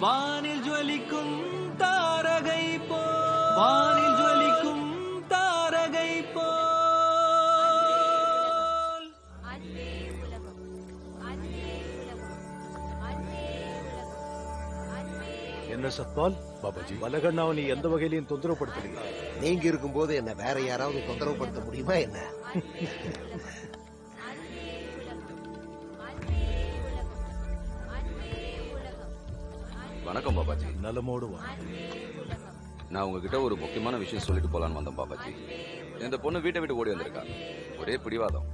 வானில் ஜொலிக்கும் தாரகை போ, வானில் ஜொலிக்கும் தாரகை போல். என்ன சத்பால்? பாபாஜி, வலகண்ணாவை நீ எந்த வகையிலையும் தொந்தரவுப்படுத்தலையா? நீங்க இருக்கும்போது என்ன வேற யாராவது தொந்தரவுப்படுத்த முடியுமா என்ன? வணக்கம் பாபாஜி. நலமோடு வா. நான் உங்ககிட்ட ஒரு முக்கியமான விஷயம் சொல்லிட்டு போலான்னு வந்தேன் பாபாஜி. இந்த பொண்ணு வீட்டை விட்டு ஓடி வந்திருக்கா. ஒரே பிடிவாதம்.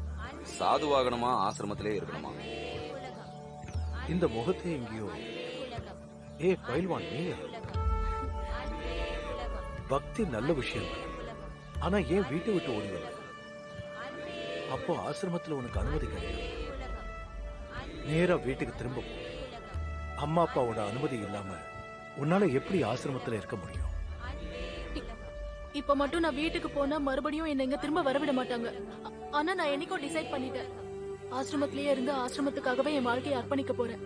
சாதுவாகணுமா ஆசிரமத்திலே இருக்கணுமா? இந்த முகத்தை எங்கேயோ. ஏ பயில்வான், நீங்க பக்தி நல்ல விஷயம், ஆனா ஏன் வீட்டை விட்டு ஓடி வந்த? அப்போ ஆசிரமத்துல உனக்கு அனுமதி கிடையாது. நேரா வீட்டுக்கு திரும்ப போ. அம்மா அப்பாவோட அனுமதி இல்லாம உன்னால எப்படி ஆசிரமத்துல இருக்க முடியும்? இப்ப மட்டும் நான் வீட்டுக்கு போனா மறுபடியும் என்ன இங்க திரும்ப வரவிட மாட்டாங்க. ஆனா நான் என்னைக்கோ டிசைட் பண்ணிட்டேன். ஆசிரமத்திலேயே இருந்து ஆசிரமத்துக்காகவே என் வாழ்க்கையை அர்ப்பணிக்க போறேன்.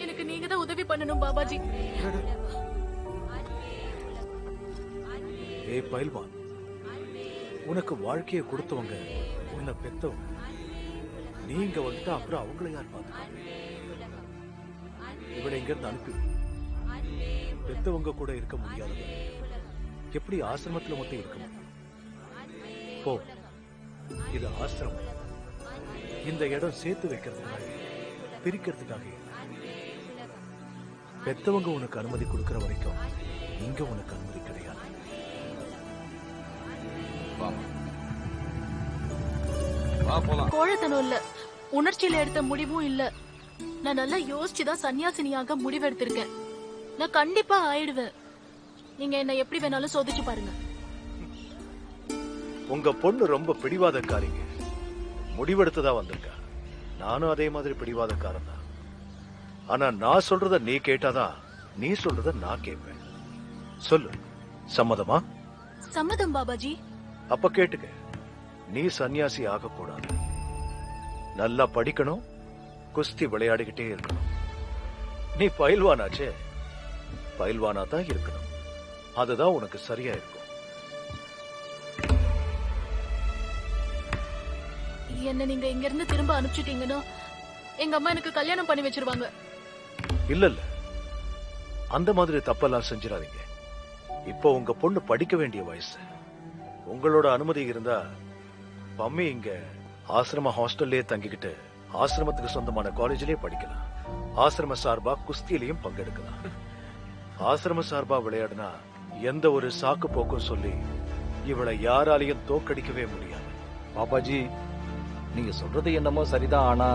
எனக்கு நீங்க தான் உதவி பண்ணணும் பாபாஜி. ஏ பயில்வான், உனக்கு வாழ்க்கையை கொடுத்தவங்க, உன்னை பெத்தவங்க. நீங்க வந்துட்டு அப்புறம் அவங்கள யார் பார்த்து? இவளை இங்க இருந்து அனுப்பி. பெத்தவங்க கூட இருக்க முடியாதவங்க எப்படி ஆசிரமத்துல மட்டும் இருக்க முடியும்? போ, இது ஆசிரமம். இந்த இடம் சேர்த்து வைக்கிறதுக்காக, பிரிக்கிறதுக்காக. பெத்தவங்க உனக்கு அனுமதி கொடுக்கிற வரைக்கும் இங்க உனக்கு அனுமதி கிடையாது. கோழத்தனம் இல்ல, உணர்ச்சியில எடுத்த முடிவும் இல்ல. நான் நல்லா யோசிச்சுதான் சன்னியாசினியாக முடிவெடுத்திருக்கேன். நான் கண்டிப்பா ஆயிடுவேன். நீங்க என்ன எப்படி வேணாலும் சோதிச்சு பாருங்க. உங்க பொண்ணு ரொம்ப பிடிவாதக்காரிங்க. முடிவெடுத்துதா வந்திருக்கா. நானும் அதே மாதிரி பிடிவாதக்காரன் தான். ஆனா நான் சொல்றத நீ கேட்டாதான், நீ சொல்றத நான் கேட்பேன். சொல்லு, சம்மதமா? சம்மதம் பாபாஜி. அப்ப கேட்டுக்க. நீ சன்னியாசி ஆகக்கூடாது. நல்லா படிக்கணும், குஸ்தி விளையாடிக்கிட்டே இருக்கணும். நீ பயில்வானாச்சே, பயில்வானா தான் இருக்கணும். அதுதான் உனக்கு சரியா இருக்கும். என்ன நீங்க இங்க இருந்து திரும்ப அனுப்பிச்சிட்டீங்கன்னா எங்க அம்மா எனக்கு கல்யாணம் பண்ணி வச்சிருவாங்க. இல்ல இல்ல, அந்த மாதிரி தப்பெல்லாம் செஞ்சிடாதீங்க. இப்போ உங்க பொண்ணு படிக்க வேண்டிய வயசு. உங்களோட அனுமதி இருந்தா பம்மி இங்க ஆசிரம ஹாஸ்டல்லே தங்கிக்கிட்டு ஆசிரமத்துக்கு சொந்தமான காலேஜ்லயே படிக்கலாம். ஆசிரம சார்பா குஸ்தியிலையும் பங்கெடுக்கலாம். ஆசிரம சார்பா விளையாடுனா எந்த ஒரு சாக்கு போக்கும் சொல்லி இவளை யாராலையும் தோக்கடிக்கவே முடியாது. பாபாஜி, நீங்க சொல்றது என்னமோ சரிதான். ஆனா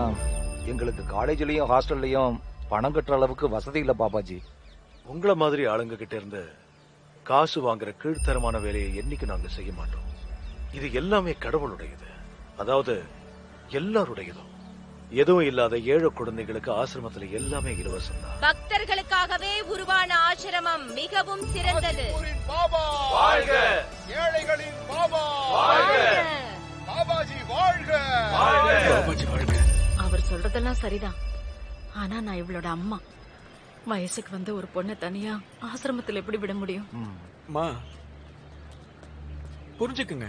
எங்களுக்கு காலேஜ்லயும் ஹாஸ்டல்லையும் பணம் கட்டுற அளவுக்கு வசதி இல்ல பாபாஜி. உங்களை மாதிரி ஆளுங்க கிட்ட இருந்து காசு வாங்குற கீழ்த்தரமான வேலையை என்னைக்கு நாங்க செய்ய மாட்டோம். இது எல்லாமே கடவுளுடையது, அதாவது எல்லாருடையதும். எதுவும் இல்லாத ஏழை குழந்தைகளுக்கு ஆசிரமத்துல எல்லாமே இலவசம் தான். பக்தர்களுக்காகவே உருவான ஆசிரமம் மிகவும் சிறந்தது. வாழ்க ஏழைகளின் பாபா, பாபாஜி வாழ்க. அவர் சொல்றதெல்லாம் சரிதான். ஆனா நான் இவளோட அம்மா. வயசுக்கு வந்த ஒரு பொண்ணை தனியா ஆசிரமத்துல எப்படி விட முடியும்? மா, புரிஞ்சுக்குங்க.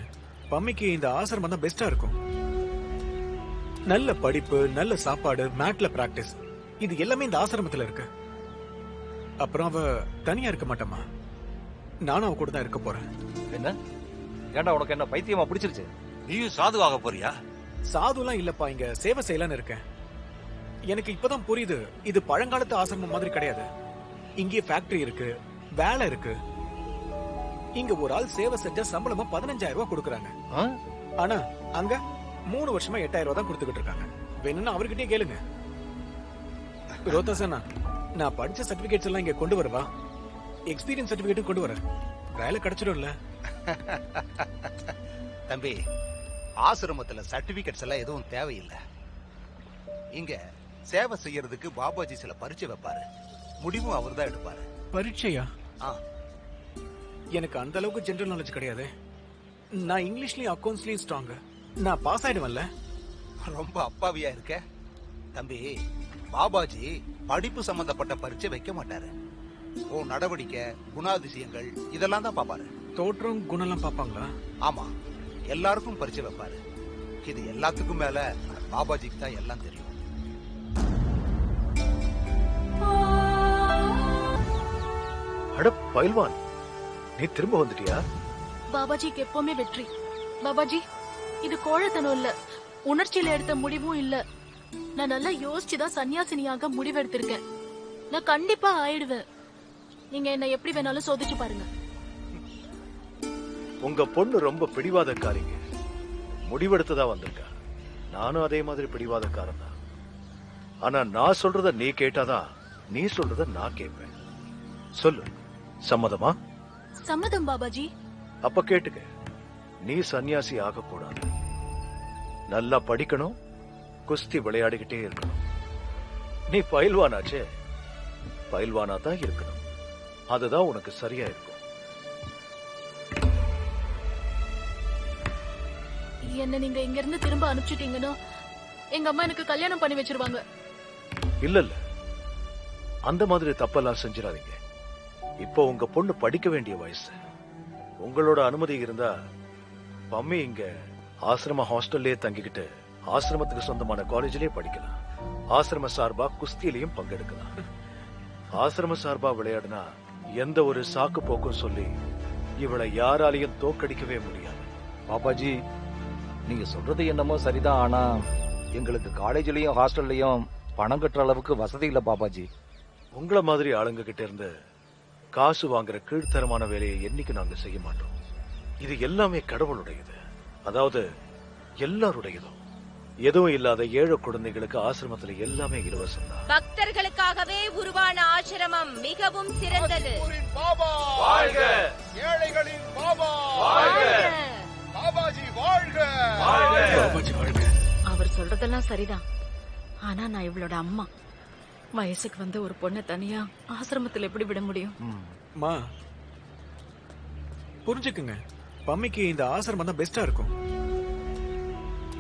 பம்மிக்கு இந்த ஆசிரமம் தான் பெஸ்டா இருக்கும். நல்ல படிப்பு, நல்ல சாப்பாடு, மேட்ல பிராக்டிஸ், இது எல்லாமே இந்த ஆசிரமத்துல இருக்கு. அப்புறம் அவ தனியா இருக்க மாட்டேமா. நானும் அவ கூட தான் இருக்க போறேன். என்ன ஏண்டா, உனக்கு என்ன பைத்தியமா பிடிச்சிருச்சு? நீயும் சாதுவாக போறியா? சாதுலாம் இல்லப்பா, இங்க சேவை செய்யலான்னு இருக்கேன். எனக்கு இப்பதான் புரியுது, இது பழங்காலத்து ஆசிரமம் மாதிரி கிடையாது. இங்கே ஃபேக்டரி இருக்கு, வேலை இருக்கு. இங்க ஒரு ஆள் சேவை செஞ்சா சம்பளமா 15,000 ரூபாய் கொடுக்கறாங்க. ஆனா அங்க 3 வருஷமா 8,000 ரூபாய் தான் கொடுத்துக்கிட்டு இருக்காங்க. வேணும்னா அவர்கிட்டயே கேளுங்க. ரோதாசனா, நான் படிச்ச சர்டிபிகேட்ஸ் எல்லாம் இங்க கொண்டு வரவா? எக்ஸ்பீரியன்ஸ் சர்டிபிகேட்டும் கொண்டு வரேன். வேலை கிடைச்சிடும்ல? தம்பி, ஆசிரமத்துல சர்டிபிகேட்ஸ் எல்லாம் எதுவும் தேவையில்லை. இங்க சேவை செய்யறதுக்கு பாபாஜி சில பரீட்சை வைப்பாரு. முடிவும் அவர் தான் எடுப்பாரு. பரீட்சையா? எனக்கு அந்த அளவுக்கு ஜெனரல் நாலேஜ் கிடையாது. நான் இங்கிலீஷ்லயும் அக்கவுண்ட்ஸ்லயும் ஸ்ட்ராங். நான் பாஸ் ஆயிடுவேன்ல? ரொம்ப அப்பாவியா இருக்க தம்பி. பாபாஜி படிப்பு சம்பந்தப்பட்ட பரீட்சை வைக்க மாட்டாரு. உன் நடவடிக்கை, குணாதிசயங்கள் இதெல்லாம் தான் பாப்பாரு. தோற்றம் குணம்லாம் பாப்பாங்களா? ஆமா, எல்லாருக்கும் பரிச்சை வைப்பாரு. இது எல்லாத்துக்கும் மேல பாபாஜிக்கு தான் எல்லாம் தெரியும். அட பயில்வான், நீ திரும்ப வந்துட்டியா? பாபாஜிக்கு எப்பவுமே வெற்றி. பாபாஜி, இது கோழத்தனம் இல்ல, உணர்ச்சியில எடுத்த முடிவும் இல்ல. நான் நல்லா யோசிச்சுதான் சன்னியாசினியாக முடிவெடுத்திருக்கேன். நான் கண்டிப்பா ஆயிடுவேன். நீங்க என்ன எப்படி வேணாலும் சோதிச்சு பாருங்க. உங்க பொண்ணு ரொம்ப பிடிவாதக்காரிங்க. முடிவெடுத்துதான் வந்திருக்கா. நானும் அதே மாதிரி பிடிவாதக்காரன் தான். ஆனா நான் சொல்றத நீ கேட்டாதான் நீ சொல்றத நான் கேட்பேன். சொல்லு, சம்மதமா? சம்மதம் பாபாஜி. அப்ப கேட்டுக்க. நீ சன்னியாசி ஆகக்கூடாது. நல்லா படிக்கணும், குஸ்தி விளையாடிக்கிட்டே இருக்கணும். நீ பயில்வானாச்சே, பயில்வானா தான் இருக்கணும். அதுதான் உனக்கு சரியா இருக்கும். என்ன நீங்க இங்க இருந்து திரும்ப அனுப்பிச்சிட்டீங்கன்னா எங்க அம்மா எனக்கு கல்யாணம் பண்ணி வச்சிருவாங்க. இல்ல இல்ல, அந்த மாதிரி தப்பெல்லாம் செஞ்சிடாதீங்க. இப்போ உங்க பொண்ணு படிக்க வேண்டிய வயசு. உங்களோட அனுமதி இருந்தா பம்மி இங்க ஆசிரம ஹாஸ்டல்லே தங்கிக்கிட்டு ஆசிரமத்துக்கு சொந்தமான காலேஜ்லயே படிக்கலாம். ஆசிரம சார்பா குஸ்தியிலையும் பங்கெடுக்கலாம். ஆசிரம சார்பா விளையாடுனா எந்த ஒரு சாக்கு போக்கும் சொல்லி இவளை யாராலையும் தோக்கடிக்கவே முடியாது. பாபாஜி, நீங்க சொல்றது என்னமோ சரிதான், ஆனா எங்களுக்கு காலேஜ்லயும் ஹாஸ்டல்லையும் பணம் கட்டுற அளவுக்கு வசதி இல்ல பாபாஜி. உங்கள மாதிரி ஆளுங்க கிட்ட இருந்து காசு வாங்குற கீழ்த்தரமான வேலையை என்னைக்கு நாங்க செய்ய மாட்டோம். இது எல்லாமே கடவுளுடையது, அதாவது எல்லாருடையதும். எதுவும் இல்லாத ஏழை குழந்தைகளுக்கு ஆசிரமத்துல எல்லாமே இலவசம் தான். பக்தர்களுக்காகவே உருவான ஆசிரமம் மிகவும் சிறந்தது. பாபா வாழ்க! ஏழைகளின் பாபா வாழ்க! பாபாஜி வாழ்க! பாபாஜி வாழ்க. அவர் சொல்றதெல்லாம் சரிதான், ஆனா நான் இவளோட அம்மா. வயசுக்கு வந்து ஒரு பொண்ணை தனியா ஆசிரமத்துல எப்படி விட முடியும்? மா, புரிஞ்சுக்குங்க, பம்மிக்கு இந்த ஆசிரமம் தான் பெஸ்டா இருக்கும்.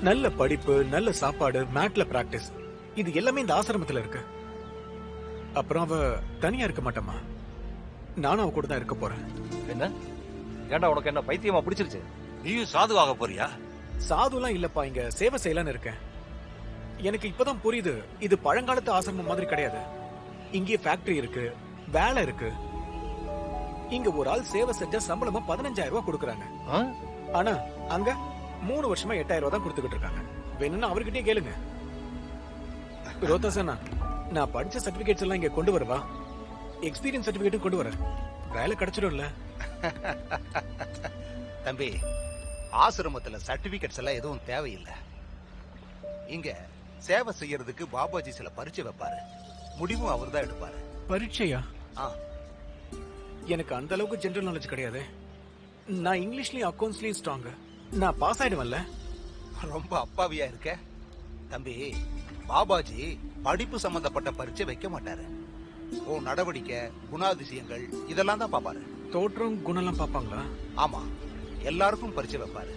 நல்ல படிப்பு, நல்ல சாப்பாடு, மேட்ல பிராக்டிஸ், இது எல்லாமே இந்த ஆசிரமத்துல இருக்கு. அப்புறம் அவ தனியா இருக்க மாட்டேமா, நானும் அவ கூட தான் இருக்க போறேன். என்ன ஏண்டா, உனக்கு என்ன பைத்தியமா பிடிச்சிருச்சு? நீயும் சாதுவாக போறியா? சாதுலாம் இல்லப்பா, இங்க சேவை செய்யலான்னு இருக்கேன். எனக்கு இப்பதான் புரியுது, இது பழங்காலத்து ஆசிரமம் மாதிரி கிடையாது. இங்கே ஃபேக்டரி இருக்கு, வேலை இருக்கு. இங்க ஒரு ஆள் சேவை செஞ்சா சம்பளமா 15,000 ரூபாய் கொடுக்கறாங்க. ஆனா அங்க 3 வருஷமா 8,000 ரூபாய் தான் கொடுத்துக்கிட்டு இருக்காங்க. வேணும்னா அவர்கிட்டயே கேளுங்க. ரோதாசனா, நான் படிச்ச சர்டிபிகேட்ஸ் எல்லாம் இங்க கொண்டு வரவா? எக்ஸ்பீரியன்ஸ் சர்டிபிகேட்டும் கொண்டு வரேன். வேலை கிடைச்சிடும்ல? தம்பி, ஆசிரமத்துல சர்டிபிகேட்ஸ் எல்லாம் எதுவும் தேவையில்லை. இங்க சேவை செய்யறதுக்கு பாபாஜி சில பரிச்சை வைப்பாரு. முடிவும் அவர் தான் எடுப்பாரு. பரீட்சையா? எனக்கு அந்த அளவுக்கு ஜெனரல் நாலேஜ் கிடையாது. நான் இங்கிலீஷ்லயும் அக்கவுண்ட்ஸ்லயும் ஸ்ட்ராங். நான் பாஸ் ஆயிடுவேன்ல? ரொம்ப அப்பாவியா இருக்க தம்பி. பாபாஜி படிப்பு சம்பந்தப்பட்ட பரீட்சை வைக்க மாட்டாரு. உன் நடவடிக்கை, குணாதிசயங்கள் இதெல்லாம் தான் பாப்பாரு. தோற்றம் குணம்லாம் பாப்பாங்களா? ஆமா, எல்லாருக்கும் பரிச்சை வைப்பாரு.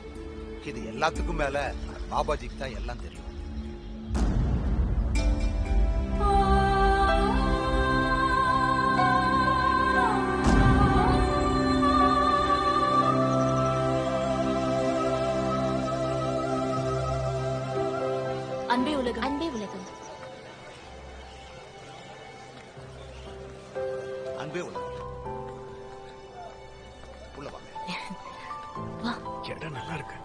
இது எல்லாத்துக்கும் மேல பாபாஜிக்கு தான் எல்லாம் தெரியும். அன்பே உலகம். அன்பே உலகம். அன்பே உலகம். உள்ள வாங்க. இடம் நல்லா இருக்கு.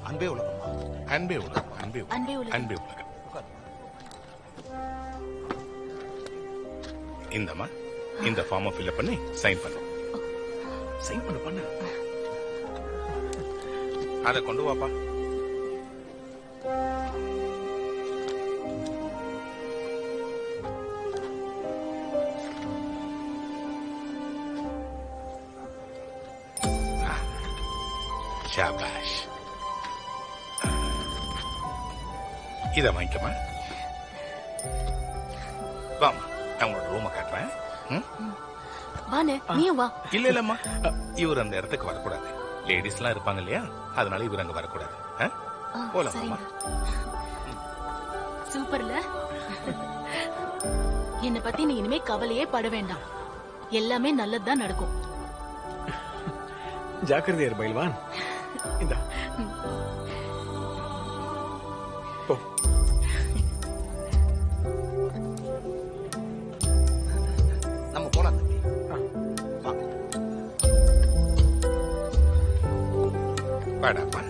அன்பே உலகமா? அன்பே உலகம். அன்பே உலகம். அன்பே உலகம். அன்பே உலகம். இந்தம்மா, இந்த ஃபார்மை ஃபில் பண்ணி சைன் பண்ணு. சைன் பண்ணு. அதை கொண்டு வாப்பா. ஷாபாஷ். இத வாங்கிக்கமா. வாமா, நான் உங்களோட ரூமை காட்டுறேன். வானே, நீயும் வா. இல்ல இல்லம்மா, இவர் அந்த இடத்துக்கு வரக்கூடாது. லேடிஸ் எல்லாம் இருப்பாங்க இல்லையா, அதனால இவர் அங்க வரக்கூடாது. போலாமா? சூப்பர்ல. என்னை பத்தி நீ இனிமே கவலையே பட வேண்டாம். எல்லாமே நல்லதுதான் நடக்கும். ஜாக்கிரதையார் பயில்வான். இந்தா போ. நம்ம போலாம் தம்பி. வாடாப்பா.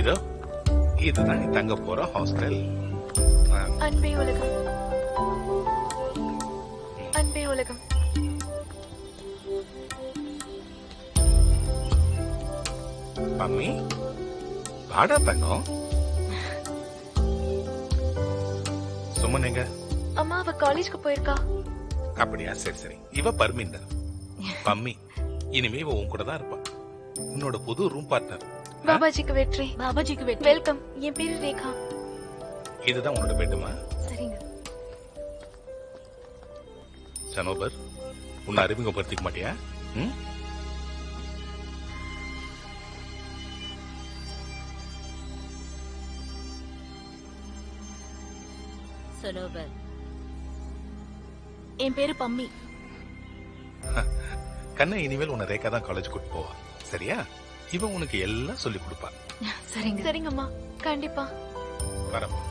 இதோ இதுதான் நீ தங்க போற ஹாஸ்டல். அன்பே உலகம், அன்பே உலகம். மம்மி வாடா தங்கம். சுமன் எங்க? அம்மா அவ காலேஜ்க்கு போயிருக்கா. அப்படியா? சரி சரி. இவ பர்மிந்தர் மம்மி. இனிமே இவ உன் கூட தான் இருப்பா. உன்னோட புது ரூம் பார்ட்னர். பாபாஜிக்கு வெற்றி. பாபாஜிக்கு வெற்றி. வெல்கம். என் பேரு ரேகா. இதுதான் உன்னோட பெட்டுமா? சரிங்க. சனோபர், உன்னை அறிமுகப்படுத்திக்க மாட்டியா? சனோபர். என் பேரு பம்மி. கண்ணா, இனிமேல் உன்னை ரேகா தான் காலேஜ் கூட்டு போவா. சரியா? இவன் உனக்கு எல்லாம் சொல்லி கொடுப்பா. சரிங்க. சரிங்கம்மா, கண்டிப்பா. வரமா.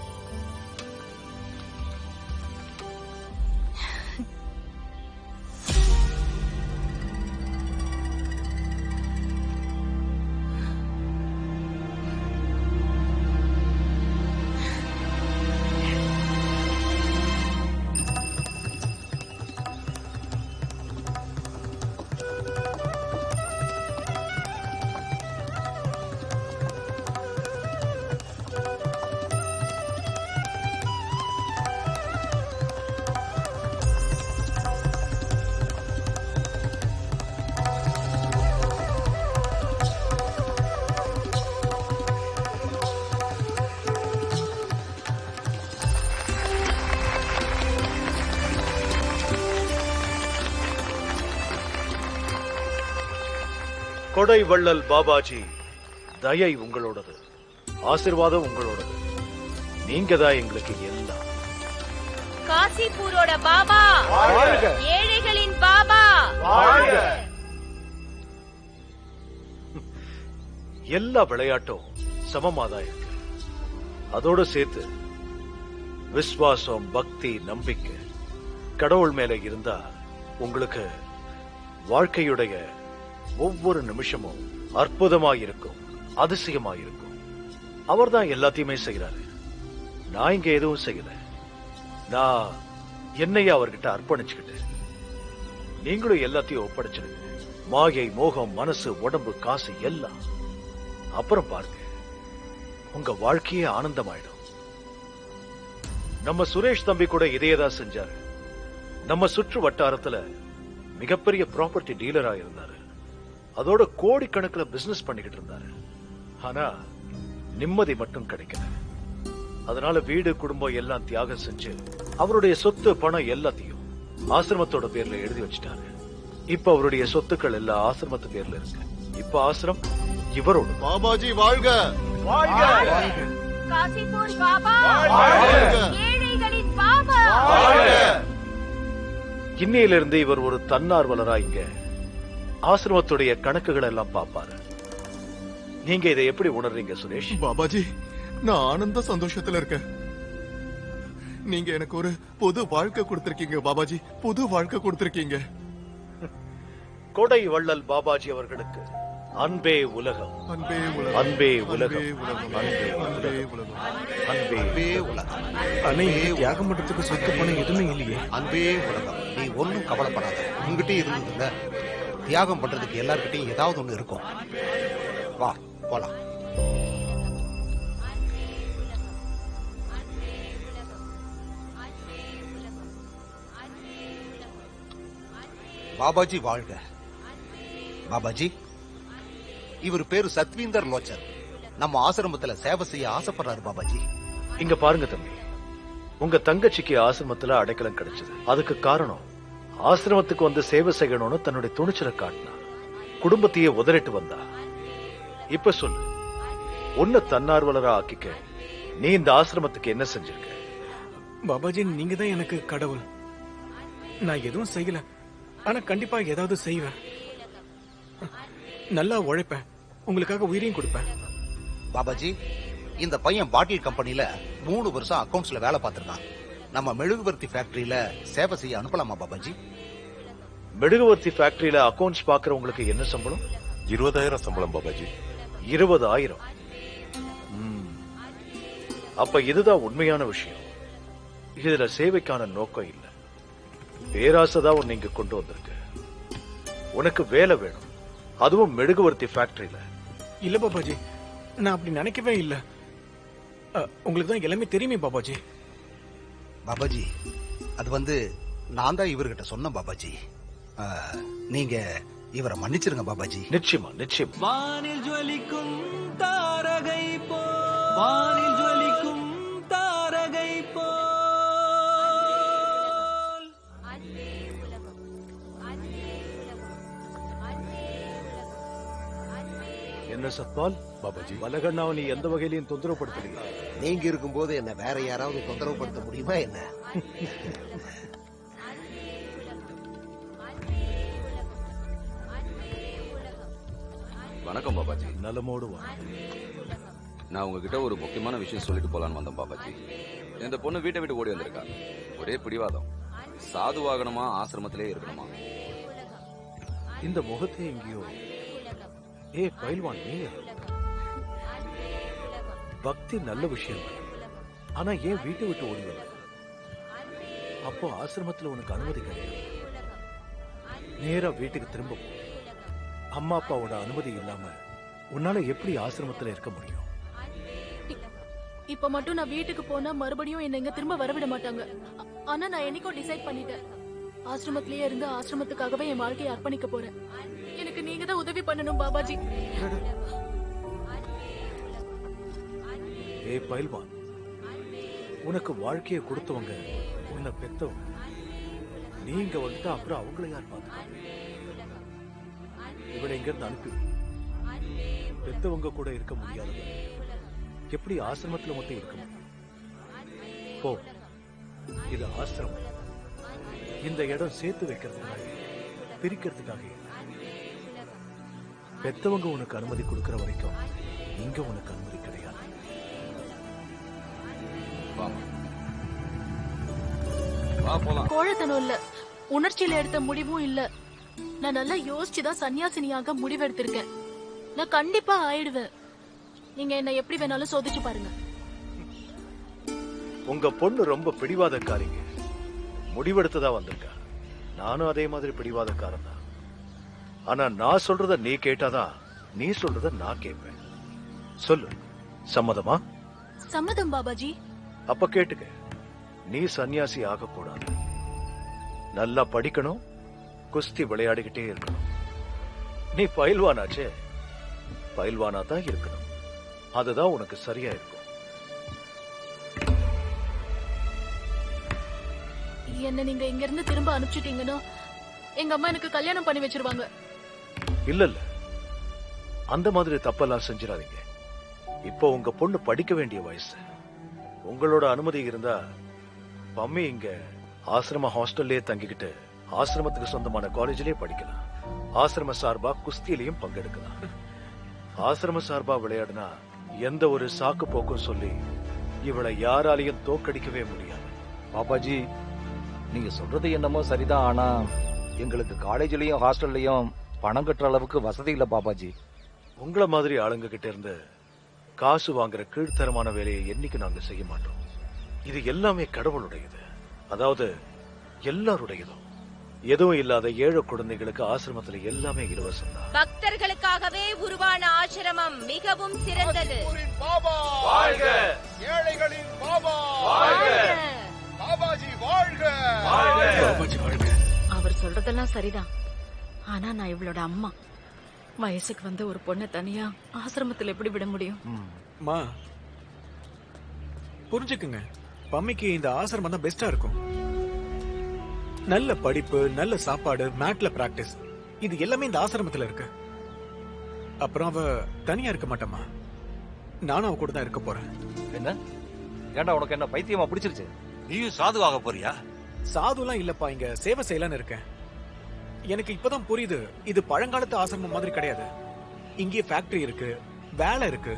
கொடை வள்ளல் பாபாஜி, தயை உங்களோடது, ஆசீர்வாதம் உங்களோடது. நீங்க தான் எங்களுக்கு எல்லாம். காசிப்பூரோட பாபா, ஏழைகளின் பாபா. எல்லா விளையாட்டும் சமமாதான் இருக்கு. அதோட சேர்த்து விசுவாசம், பக்தி, நம்பிக்கை கடவுள் மேல இருந்தா உங்களுக்கு வாழ்க்கையுடைய ஒவ்வொரு நிமிஷமும் அற்புதமாயிருக்கும், அதிசயமாயிருக்கும். அவர் தான் எல்லாத்தையுமே செய்யறாரு. நான் இங்க எதுவும் செய்யல. நான் என்னைய அவர்கிட்ட அர்ப்பணிச்சுக்கிட்டு, நீங்களும் எல்லாத்தையும் ஒப்படைச்சிடுங்க. மாயை, மோகம், மனசு, உடம்பு, காசு எல்லாம் அப்புறம் பாருங்க, உங்க வாழ்க்கையே ஆனந்தமாயிடும். நம்ம சுரேஷ் தம்பி கூட இதையேதான் செஞ்சாரு. நம்ம சுற்று வட்டாரத்துல மிகப்பெரிய ப்ராப்பர்ட்டி டீலரா இருந்தாரு. அதோட கோடிக்கணக்கில் பிசினஸ் பண்ணிக்கிட்டு இருந்தாரு. ஆனா நிம்மதி மட்டும் கிடைக்கல. அதனால வீடு, குடும்பம் எல்லாம் தியாகம் செஞ்சு அவருடைய சொத்து, பணம் எல்லாத்தையும் ஆசிரமத்தோட பேர்ல எழுதி வச்சிட்டாரு. இப்ப அவருடைய சொத்துக்கள் எல்லாம் ஆசிரமத்து பேர்ல இருக்கு. இப்ப ஆசிரம் இவரோட. பாபாஜி வாழ்க! காசிப்பூர் பாபா, ஏழைகளின் பாபா. இன்னையிலிருந்து இவர் ஒரு தன்னார்வலரா இங்க ஆசிரமத்துடைய கணக்குகள் எல்லாம் பாப்பாரு. நீங்க இதை எப்படி உணர்றீங்க சுரேஷ்? பாபாஜி, நான் ஆனந்த சந்தோஷத்துல இருக்கேன். நீங்க எனக்கு ஒரு புது வாழ்க்கை கொடுத்திருக்கீங்க பாபாஜி. புது வாழ்க்கை கொடுத்திருக்கீங்க. கொடை வள்ளல் பாபாஜி அவர்களுக்கு அன்பே உலகம், அன்பே உலகம், அன்பே உலகம், அன்பே உலகம், அன்பே உலகம். அன்னை, தியாகம் பண்றதுக்கு சொத்து பணம் எதுவுமே இல்லையே. அன்பே உலகம். நீ ஒன்னும் கவலைப்படாத. உங்ககிட்ட இருந்ததுல தியாகம் பண்றதுக்கு எல்லார்கிட்டையும் ஏதாவது ஒண்ணு இருக்கும். வா போலாம். பாபாஜி வாழ்க. பாபாஜி, இவர் பேரு சத்வீந்தர் லோச்சர். நம்ம ஆசிரமத்துல சேவை செய்ய ஆசைப்படுறாரு பாபாஜி. இங்க பாருங்க தம்பி, உங்க தங்கச்சிக்கு ஆசிரமத்துல அடைக்கலம் கிடைச்சது. அதுக்கு காரணம் ஆசிரமத்துக்கு வந்து சேவை செய்யணும்னு தன்னுடைய துணிச்சலை காட்டினா, குடும்பத்தையே உதறிட்டு வந்தா. இப்ப சொல்லு, உன்னை தன்னார்வலரா ஆக்கிக்க நீ இந்த ஆசிரமத்துக்கு என்ன செஞ்சிருக்க? பாபாஜி, நீங்க தான் எனக்கு கடவுள். நான் எதுவும் செய்யல, ஆனா கண்டிப்பா ஏதாவது செய்வேன். நல்லா உழைப்பேன், உங்களுக்காக உயிரையும் கொடுப்பேன். பாபாஜி, இந்த பையன் பாட்டில் கம்பெனில 3 வருஷம் அக்கவுண்ட்ஸ்ல வேலை பார்த்திருக்கான். நம்ம மெழுகுவர்த்தி ஃபேக்டரியில சேவை செய்ய அனுப்பலாமா பாபாஜி? மெழுகுவர்த்தி ஃபேக்டரியில அக்கவுண்ட்ஸ் பாக்குறவங்களுக்கு என்ன சம்பளம்? 20,000 சம்பளம் பாபாஜி. 20,000. அப்ப இதுதான் உண்மையான விஷயம். இதுல சேவைக்கான நோக்கம் இல்ல, பேராசைதான் உன்னை இங்க கொண்டு வந்திருக்கு. உனக்கு வேலை வேணும், அதுவும் மெழுகுவர்த்தி ஃபேக்டரியில. இல்ல பாபாஜி, நான் அப்படி நினைக்கவே இல்ல. உங்களுக்கு தான் எல்லாமே தெரியுமே பாபாஜி. பாபாஜி, அது நான் தான் இவர்கிட்ட சொன்னேன் பாபாஜி. நீங்க இவரை மன்னிச்சிருங்க பாபாஜி. நிச்சயமா நிச்சயமா. வானில் ஜொலிக்கும் தாரகை போ, வானில் ஜொலிக்கும் தாரகை போ. என்ன சத்பால்? பாபாஜி, வலகண்ணாவை நீ எந்த வகையிலையும் தொந்தரவுப்படுத்தலையா? நீங்க இருக்கும்போது என்ன வேற யாராவது தொந்தரவுப்படுத்த முடியுமா என்ன? வணக்கம் பாபாஜி. நலமோடு வா. நான் உங்ககிட்ட ஒரு முக்கியமான விஷயம் சொல்லிட்டு போலான்னு வந்தேன் பாபாஜி. இந்த பொண்ணு வீட்டை விட்டு ஓடி வந்திருக்கா. ஒரே பிடிவாதம், சாதுவாகணுமா ஆசிரமத்திலே இருக்கணுமா. இந்த முகத்தை எங்கேயோ. பயில்வான், நீங்க பக்தி நல்ல விஷயம், ஆனா ஏன் வீட்டை விட்டு ஓடி வந்த? அப்போ ஆசிரமத்துல உனக்கு அனுமதி கிடையாது. நேரா வீட்டுக்கு திரும்ப போ. அம்மா அப்பாவோட அனுமதி இல்லாம உன்னால எப்படி ஆசிரமத்துல இருக்க முடியும்? இப்ப மட்டும் நான் வீட்டுக்கு போனா மறுபடியும் என்ன இங்க திரும்ப வரவிட மாட்டாங்க. ஆனா நான் என்னைக்கோ டிசைட் பண்ணிட்டேன், ஆசிரமத்திலேயே இருந்து ஆசிரமத்துக்காகவே என் வாழ்க்கையை அர்ப்பணிக்க போறேன். எனக்கு நீங்க தான் உதவி பண்ணணும் பாபாஜி. பயில்வான், உனக்கு வாழ்க்கையை கொடுத்தவங்க, உன்னை பெத்தவங்க. நீங்க வந்துட்டா அப்புறம் அவங்களை யார் பார்த்துப்பாங்க? இவளை இங்க இருந்து அனுப்பி, பெத்தவங்க கூட இருக்க முடியாதவங்க எப்படி ஆசிரமத்துல மட்டும் இருக்க முடியும்? போ, இது ஆசிரமம். இந்த இடம் சேர்த்து வைக்கிறதுக்காக, பிரிக்கிறதுக்காக. பெத்தவங்க உனக்கு அனுமதி கொடுக்கிற வரைக்கும் இங்க உனக்கு அனுமதி கிடையாது. கோழத்தனம் இல்ல, உணர்ச்சியில எடுத்த முடிவும் இல்ல. நான் நல்லா யோசிச்சுதான் சன்னியாசினியாக முடிவெடுத்திருக்கேன். நான் கண்டிப்பா ஆயிடுவேன். நீங்க என்ன எப்படி வேணாலும் சோதிச்சு பாருங்க. உங்க பொண்ணு ரொம்ப பிடிவாதக்காரிங்க. முடிவெடுத்ததா வந்திருக்கா. நானும் அதே மாதிரி பிடிவாதக்காரன் தான். ஆனா நான் சொல்றத நீ கேட்டாதான், நீ சொல்றத நான் கேட்பேன். சொல்லு, சம்மதமா? சம்மதம் பாபாஜி. அப்ப கேட்டுக்க. நீ சன்னியாசி ஆகக்கூடாது. நல்லா படிக்கணும், குஸ்தி விளையாடிக்கிட்டே இருக்கணும். நீ பயில்வானாச்சே, பயில்வானா தான் இருக்கணும். அதுதான் உனக்கு சரியா இருக்கும். என்ன நீங்க இங்க இருந்து திரும்ப அனுப்பிச்சிட்டீங்கன்னா எங்க அம்மா எனக்கு கல்யாணம் பண்ணி வச்சிருவாங்க. இல்ல இல்ல, அந்த மாதிரி தப்பெல்லாம் செஞ்சிடாதீங்க. இப்போ உங்க பொண்ணு படிக்க வேண்டிய வயசு. உங்களோட அனுமதி இருந்தா பம்மி இங்க ஆசிரம ஹாஸ்டல்லே தங்கிக்கிட்டு ஆசிரமத்துக்கு சொந்தமான காலேஜ்லயே படிக்கலாம். ஆசிரம சார்பா குஸ்தியிலையும் பங்கெடுக்கலாம். ஆசிரம சார்பா விளையாடுனா எந்த ஒரு சாக்கு போக்கும் சொல்லி இவளை யாராலையும் தோக்கடிக்கவே முடியாது. பாபாஜி, நீங்க சொல்றது என்னமோ சரிதான், ஆனா எங்களுக்கு காலேஜ்லயும் ஹாஸ்டல்லையும் பணம் கட்டுற அளவுக்கு வசதி இல்ல பாபாஜி. உங்களை மாதிரி ஆளுங்க கிட்ட இருந்து காசு வாங்குற கீழ்த்தரமான வேலையை என்னைக்கு நாங்க செய்ய மாட்டோம். இது எல்லாமே கடவுளுடையது, அதாவது எல்லாருடையதும். எதுவும் இல்லாத ஏழை குழந்தைகளுக்கு ஆசிரமத்துல எல்லாமே இலவசம் தான். பக்தர்களுக்காகவே உருவான ஆசிரமம் மிகவும் சிறந்தது. ஏழைகளின் பாபா பாபாஜி வாழ்க! பாபாஜி வாழ்க! அவர் சொல்றதெல்லாம் சரிதான், ஆனா நான் இவளோட அம்மா. வயசுக்கு வந்த ஒரு பொண்ணை தனியா ஆசிரமத்துல எப்படி விட முடியும்? மா, புரிஞ்சுக்குங்க, பம்மிக்கு இந்த ஆசிரமம் தான் பெஸ்டா இருக்கும். நல்ல படிப்பு, நல்ல சாப்பாடு, மேட்ல பிராக்டிஸ், இது எல்லாமே இந்த ஆசிரமத்துல இருக்கு. அப்புறம் அவ தனியா இருக்க மாட்டேமா, நானும் அவ கூட தான் இருக்க போறேன். என்ன ஏண்டா, உனக்கு என்ன பைத்தியமா பிடிச்சிருச்சு? நீயும் சாதுவாக போறியா? சாதுலாம் இல்லப்பா, இங்க சேவை செய்யலான்னு இருக்கேன். எனக்கு இப்பதான் புரியுது, இது பழங்காலத்து ஆசிரமம் மாதிரி கிடையாது. இங்கே ஃபேக்டரி இருக்கு, வேலை இருக்கு.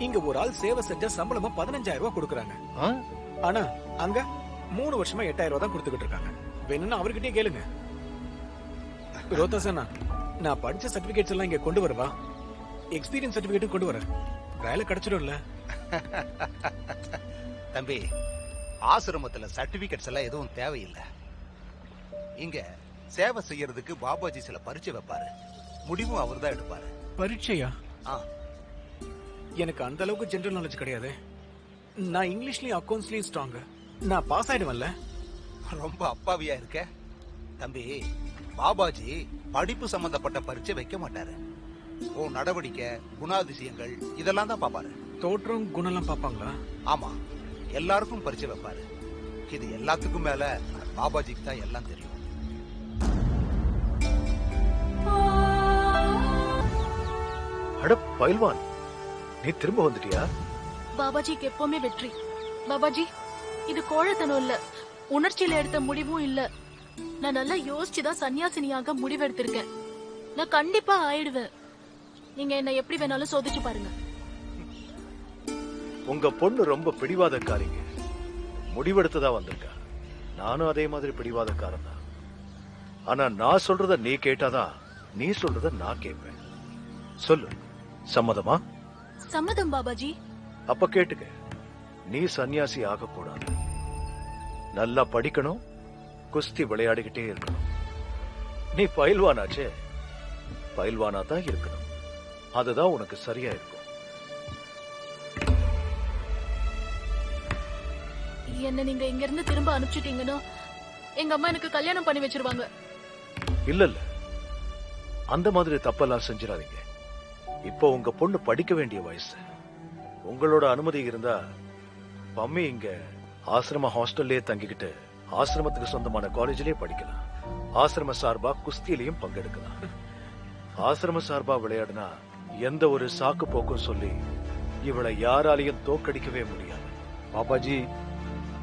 இங்க ஒரு ஆள் சேவை செஞ்சா சம்பளமா 15,000 ரூபாய் கொடுக்கறாங்க. ஆனா அங்க 3 வருஷமா 8,000 ரூபாய் தான் கொடுத்துக்கிட்டு இருக்காங்க. வேணும்னா அவர்கிட்டயே கேளுங்க. ரோதாசனா, நான் படிச்ச சர்டிபிகேட்ஸ் எல்லாம் இங்க கொண்டு வரவா? எக்ஸ்பீரியன்ஸ் சர்டிபிகேட்டும் கொண்டு வரேன். வேலை கிடைச்சிடும்ல? தம்பி, ஆசிரமத்துல சர்டிபிகேட்ஸ் எல்லாம் எதுவும் தேவையில்லை. இங்க சேவை செய்யறதுக்கு பாபாஜி சில பரீட்சை வைப்பாரு. முடிவும் அவர் தான் எடுப்பாரு. பரீட்சையா? எனக்கு அந்த அளவுக்கு ஜெனரல் நாலேஜ் கிடையாது. நான் இங்கிலீஷ்லயும் அக்கவுண்ட்ஸ்லயும் ஸ்ட்ராங். நான் பாஸ் ஆயிடுவேன்ல? ரொம்ப அப்பாவியா இருக்க தம்பி. பாபாஜி படிப்பு சம்பந்தப்பட்ட பரீட்சை வைக்க மாட்டாரு. உன் நடவடிக்கை, குணாதிசயங்கள் இதெல்லாம் தான் பாப்பாரு. தோற்றம், குணம்லாம் பாப்பாங்களா? ஆமா, எல்லாருக்கும் பரீட்சை வைப்பாரு. இது எல்லாத்துக்கும் மேல பாபாஜிக்கு தான் எல்லாம் தெரியும். அட பயில்வான், நீ திரும்ப வந்துட்டியா? பாபாஜிக்கு எப்பவுமே வெற்றி. பாபாஜி, இது கோழைத்தனம் இல்ல, உணர்ச்சியில எடுத்த முடிவும் இல்ல. நான் நல்லா யோசிச்சுதான் சன்னியாசினியாக முடிவெடுத்திருக்கேன். நான் கண்டிப்பா ஆயிடுவேன். நீங்க என்ன எப்படி வேணாலும் சோதிச்சு பாருங்க. உங்க பொண்ணு ரொம்ப பிடிவாதக்காரிங்க. முடிவெடுத்துதான் வந்திருக்கா. நானும் அதே மாதிரி பிடிவாதக்காரன் தான். ஆனா நான் சொல்றத நீ கேட்டாதான், நீ சொல்றத நான் கேட்பேன். சொல்லு, சம்மதமா? சம்மதம் பாபாஜி. அப்ப கேட்டுக்க, நீ சன்னியாசி ஆகக்கூடாது. நல்லா படிக்கணும், குஸ்தி விளையாடிக்கிட்டே இருக்கணும். நீ பயில்வானாச்சே, பயில்வானா தான் இருக்கணும். அதுதான் உனக்கு சரியா இருக்கும். என்ன நீங்க இங்க இருந்து திரும்ப அனுப்பிச்சிட்டீங்கன்னா எங்க அம்மா எனக்கு கல்யாணம் பண்ணி வச்சிருவாங்க. இல்ல இல்ல, அந்த மாதிரி தப்பெல்லாம் செஞ்சிடாதீங்க. இப்போ உங்க பொண்ணு படிக்க வேண்டிய வயசு. உங்களோட அனுமதி இருந்தா பம்மி இங்க ஆசிரம ஹாஸ்டல்லே தங்கிக்கிட்டு ஆசிரமத்துக்கு சொந்தமான காலேஜிலே படிக்கலாம். ஆசிரம சார்பா குஸ்தியிலையும் பங்கெடுக்கலாம். ஆசிரம சார்பா விளையாடுனா எந்த ஒரு சாக்கு போக்கும் சொல்லி இவளை யாராலையும் தோக்கடிக்கவே முடியாது. பாபாஜி,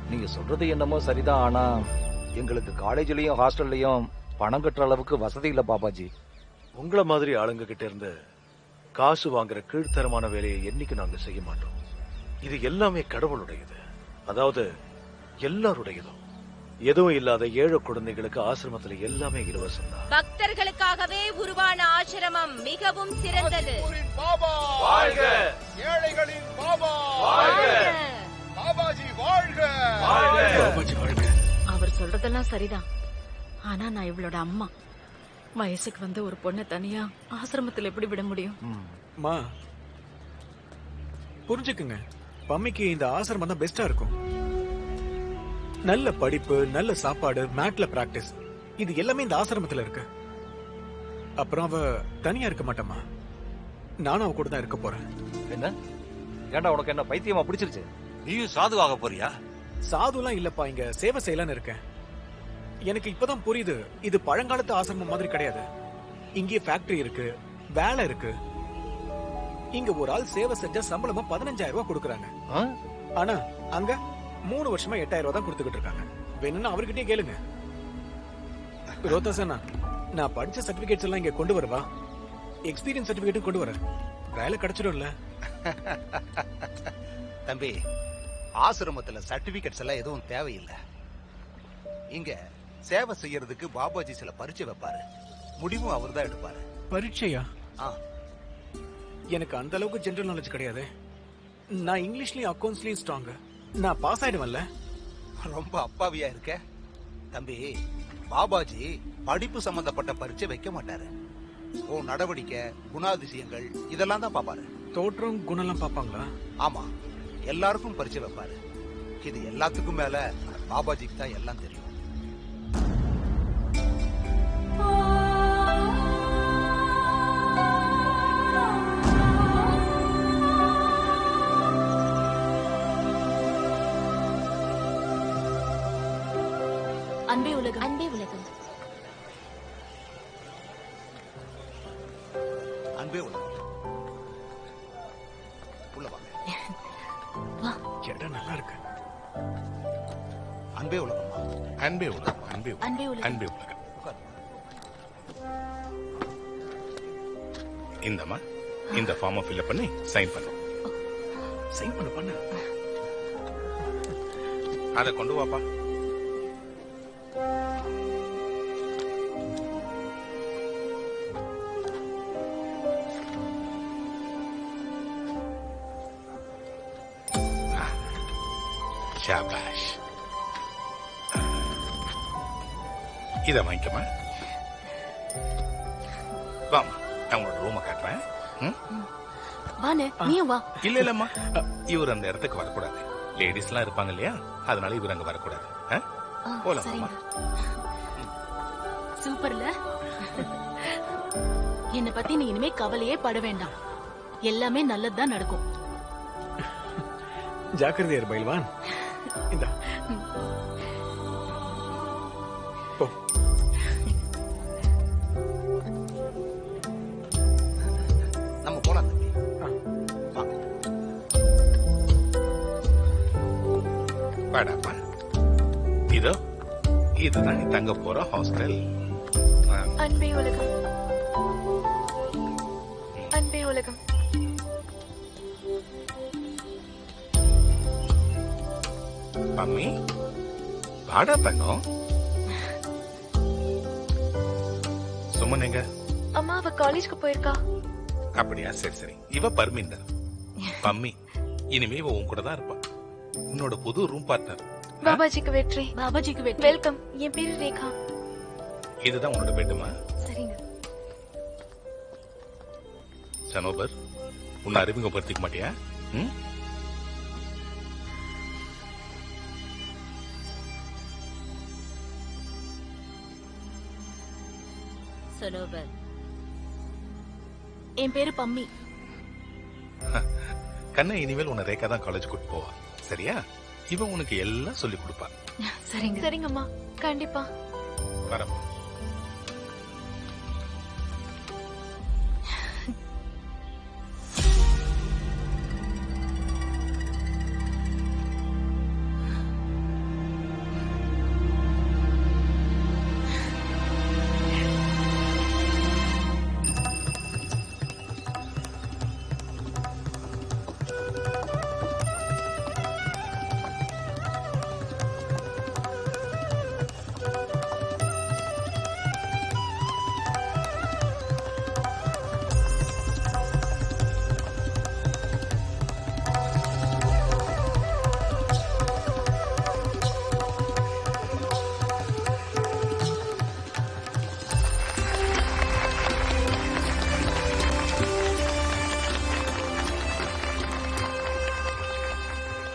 நீங்க சொல்றது என்னமோ சரிதான். ஆனா எங்களுக்கு காலேஜ்லயும் ஹாஸ்டல்லையும் பணம் கட்டுற அளவுக்கு வசதி இல்ல பாபாஜி. உங்கள மாதிரி ஆளுங்க கிட்ட இருந்து காசு வாங்குற கீழ்த்தரமான வேலையை என்னைக்கு நாங்க செய்ய மாட்டோம். இது எல்லாமே கடவுளுடையது, அதாவது எல்லாருடையதும். எதுவும் இல்லாத ஏழை குழந்தைகளுக்கு ஆசிரமத்துல எல்லாமே இலவசம் தான். பக்தர்களுக்காகவே உருவான ஆசிரமம் மிகவும் சிறந்தது. வாழ்க! ஏழைகளின் பாபா பாபாஜி வாழ்க! பாபாஜி வாழ்க! அவர் சொல்றதெல்லாம் சரிதான். ஆனா நான் இவளோட அம்மா. வயசுக்கு வந்து ஒரு பொண்ணை தனியா ஆசிரமத்துல எப்படி விட முடியும்? மா, புரிஞ்சுக்குங்க, பம்மிக்கு இந்த ஆசிரமம் தான் பெஸ்டா இருக்கும். நல்ல படிப்பு, நல்ல சாப்பாடு, மேட்ல பிராக்டிஸ், இது எல்லாமே இந்த ஆசிரமத்துல இருக்கு. அப்புறம் அவ தனியா இருக்க மாட்டேமா, நானும் அவ கூட தான் இருக்க போறேன். என்ன ஏண்டா, உனக்கு என்ன பைத்தியமா பிடிச்சிருச்சு? நீயும் சாதுவாக போறியா? சாதுலாம் இல்லப்பா, இங்க சேவை செய்யலான்னு இருக்கேன். எனக்கு இப்பதான் புரியுது, இது பழங்காலத்து ஆசிரமம் மாதிரி கிடையாது. இங்கே ஃபேக்டரி இருக்கு, வேலை இருக்கு. இங்க ஒரு ஆள் சேவை செஞ்சா சம்பளமா 15,000 ரூபாய் கொடுக்கறாங்க. ஆனா அங்க 3 வருஷமா 8,000 ரூபாய் தான் கொடுத்துக்கிட்டு இருக்காங்க. வேணும்னா அவர்கிட்டயே கேளுங்க. ரோதாசனா, நான் படிச்ச சர்டிபிகேட்ஸ் எல்லாம் இங்க கொண்டு வரவா? எக்ஸ்பீரியன்ஸ் சர்டிபிகேட்டும் கொண்டு வரேன். வேலை கிடைச்சிடும்ல? தம்பி, ஆசிரமத்துல சர்டிபிகேட்ஸ் எல்லாம் எதுவும் தேவையில்லை. இங்க சேவை செய்யறதுக்கு பாபாஜி சில பரீட்சை வைப்பாரு. முடிவும் அவர் தான் எடுப்பாரு. பரீட்சையா? எனக்கு அந்த அளவுக்கு ஜெனரல் நாலேஜ் கிடையாது. நான் இங்கிலீஷ்லயும் அக்கவுண்ட்ஸ்லயும் ஸ்ட்ராங். நான் பாஸ் ஆயிடுவேன்ல? ரொம்ப அப்பாவியா இருக்க தம்பி. பாபாஜி படிப்பு சம்பந்தப்பட்ட பரீட்சை வைக்க மாட்டாரு. உன் நடவடிக்கை, குணாதிசயங்கள் இதெல்லாம் தான் பாப்பாரு. தோற்றம், குணம்லாம் பாப்பாங்களா? ஆமா, எல்லாருக்கும் பரீட்சை வைப்பாரு. இது எல்லாத்துக்கும் மேல பாபாஜிக்கு தான் எல்லாம் தெரியும். அன்பே உலகம். அன்பே உலகம். அன்பே உலகம். உள்ள வாங்க. இடம் நல்லா இருக்கு. அன்பே உலகம்மா. அன்பே உலகம், அன்பே உலகம், அன்பே உலகம். அன்பே உலகம். இந்தம்மா, இந்த ஃபார்மை ஃபில்அப் பண்ணி சைன் பண்ணு. சைன் பண்ணு. அதை கொண்டு வாப்பா. ஷாபாஷ். இத வாங்கிக்கமா. வாமா, நான் உன்னோட ரூமை காட்டுறேன். வானே, நீயும் வா. இல்ல இல்லம்மா, இவர் அந்த இடத்துக்கு வரக்கூடாது. லேடிஸ் எல்லாம் இருப்பாங்க இல்லையா, அதனால இவர் அங்க வரக்கூடாது. போலாமா? சூப்பர்ல. என்னை பத்தி நீ இனிமே கவலையே பட வேண்டாம். எல்லாமே நல்லதுதான் நடக்கும். ஜாக்கிரதையார் பயில்வான். இந்தா போ. நம்ம போலாம் தம்பி. வாடாப்பா. இதோ இதுதான் நீ தங்க போற ஹாஸ்டல். அன்பே உலகம், அன்பே உலகம். மம்மி, வாடா தங்கம். சுமன் எங்க? அம்மா அவ காலேஜ்க்கு போயிருக்கா. அப்படியா? சரி சரி. இவ பர்மிந்தர். மம்மி, இனிமே இவ உன் கூட தான் இருப்பா. உன்னோட புது ரூம் பார்ட்னர். பாபாஜிக்கு வெற்றி. பாபாஜிக்கு வெற்றி. வெல்கம். என் பேரு ரேகா. இதுதான் உன்னோட பெட்டுமா? சரிங்க. சனோபர், உன்னை அறிமுகப்படுத்திக்க மாட்டியா? சனோபர், என் பேரு பம்மி. கண்ணா, இனிமேல் உன்னை ரேகா தான் காலேஜ் கூட்டு போவா. சரியா? இவன் உனக்கு எல்லாம் சொல்லி கொடுப்பா. சரிங்க. சரிங்கம்மா, கண்டிப்பா. வரமா.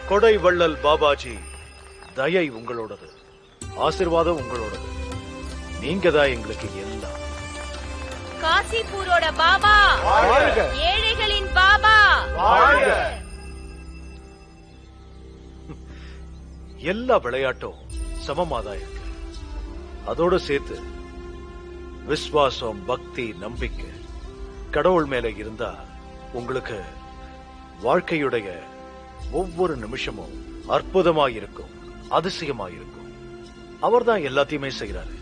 கொடை வள்ளல் பாபாஜி தயை உங்களோடது, ஆசீர்வாதம் உங்களோடது. நீங்க தான் எங்களுக்கு எல்லாம். காசிபூரோட பாபா, ஏழைகளின் பாபா. எல்லா விளையாட்டும் சமமாதான் இருக்கு. அதோட சேர்த்து விசுவாசம், பக்தி, நம்பிக்கை கடவுள் மேல இருந்தா உங்களுக்கு வாழ்க்கையுடைய ஒவ்வொரு நிமிஷமும் அற்புதமாயிருக்கும், அதிசயமாயிருக்கும். அவர் தான் எல்லாத்தையுமே செய்யறாரு.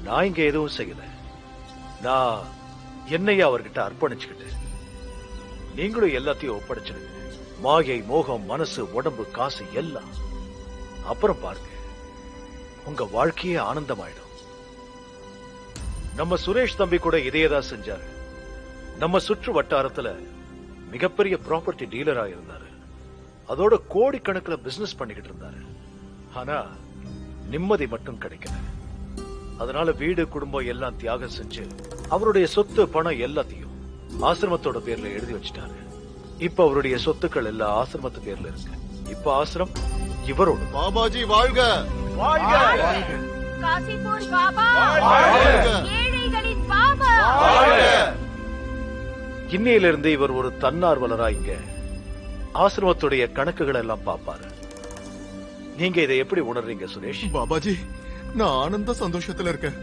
நான் இங்க எதுவும் செய்யல. நான் என்னைய அவர்கிட்ட அர்ப்பணிச்சுக்கிட்டு, நீங்களும் எல்லாத்தையும் ஒப்படைச்சிடுங்க. மாயை, மோகம், மனசு, உடம்பு, காசு எல்லாம் அப்புறம் பாருங்க, உங்க வாழ்க்கையே ஆனந்தமாயிடும். நம்ம சுரேஷ் தம்பி கூட இதையேதான் செஞ்சாரு. நம்ம சுற்று வட்டாரத்துல மிகப்பெரிய ப்ராப்பர்ட்டி டீலரா இருந்தாரு. அதோட கோடிக்கணக்கில் பிசினஸ் பண்ணிக்கிட்டு இருந்தாரு. ஆனா நிம்மதி மட்டும் கிடைக்கல. அதனால வீடு, குடும்பம் எல்லாம் தியாகம் செஞ்சு அவருடைய சொத்து, பணம் எல்லாத்தையும் ஆசிரமத்தோட பேர்ல எழுதி வச்சிட்டாரு. இப்ப அவருடைய சொத்துக்கள் எல்லாம் ஆசிரமத்து பேர்ல இருக்கு. இப்ப ஆசிரம் இவரோட. பாபாஜி வாழ்க! காசிபூர் பாபா, ஏழைகளின் பாபா. இன்னையிலிருந்து இவர் ஒரு தன்னார்வலரா இங்க ஆசிரமத்துடைய கணக்குகள் எல்லாம் பாப்பாரு. நீங்க இதை எப்படி உணர்றீங்க சுரேஷ்? பாபாஜி, நான் ஆனந்த சந்தோஷத்துல இருக்கேன்.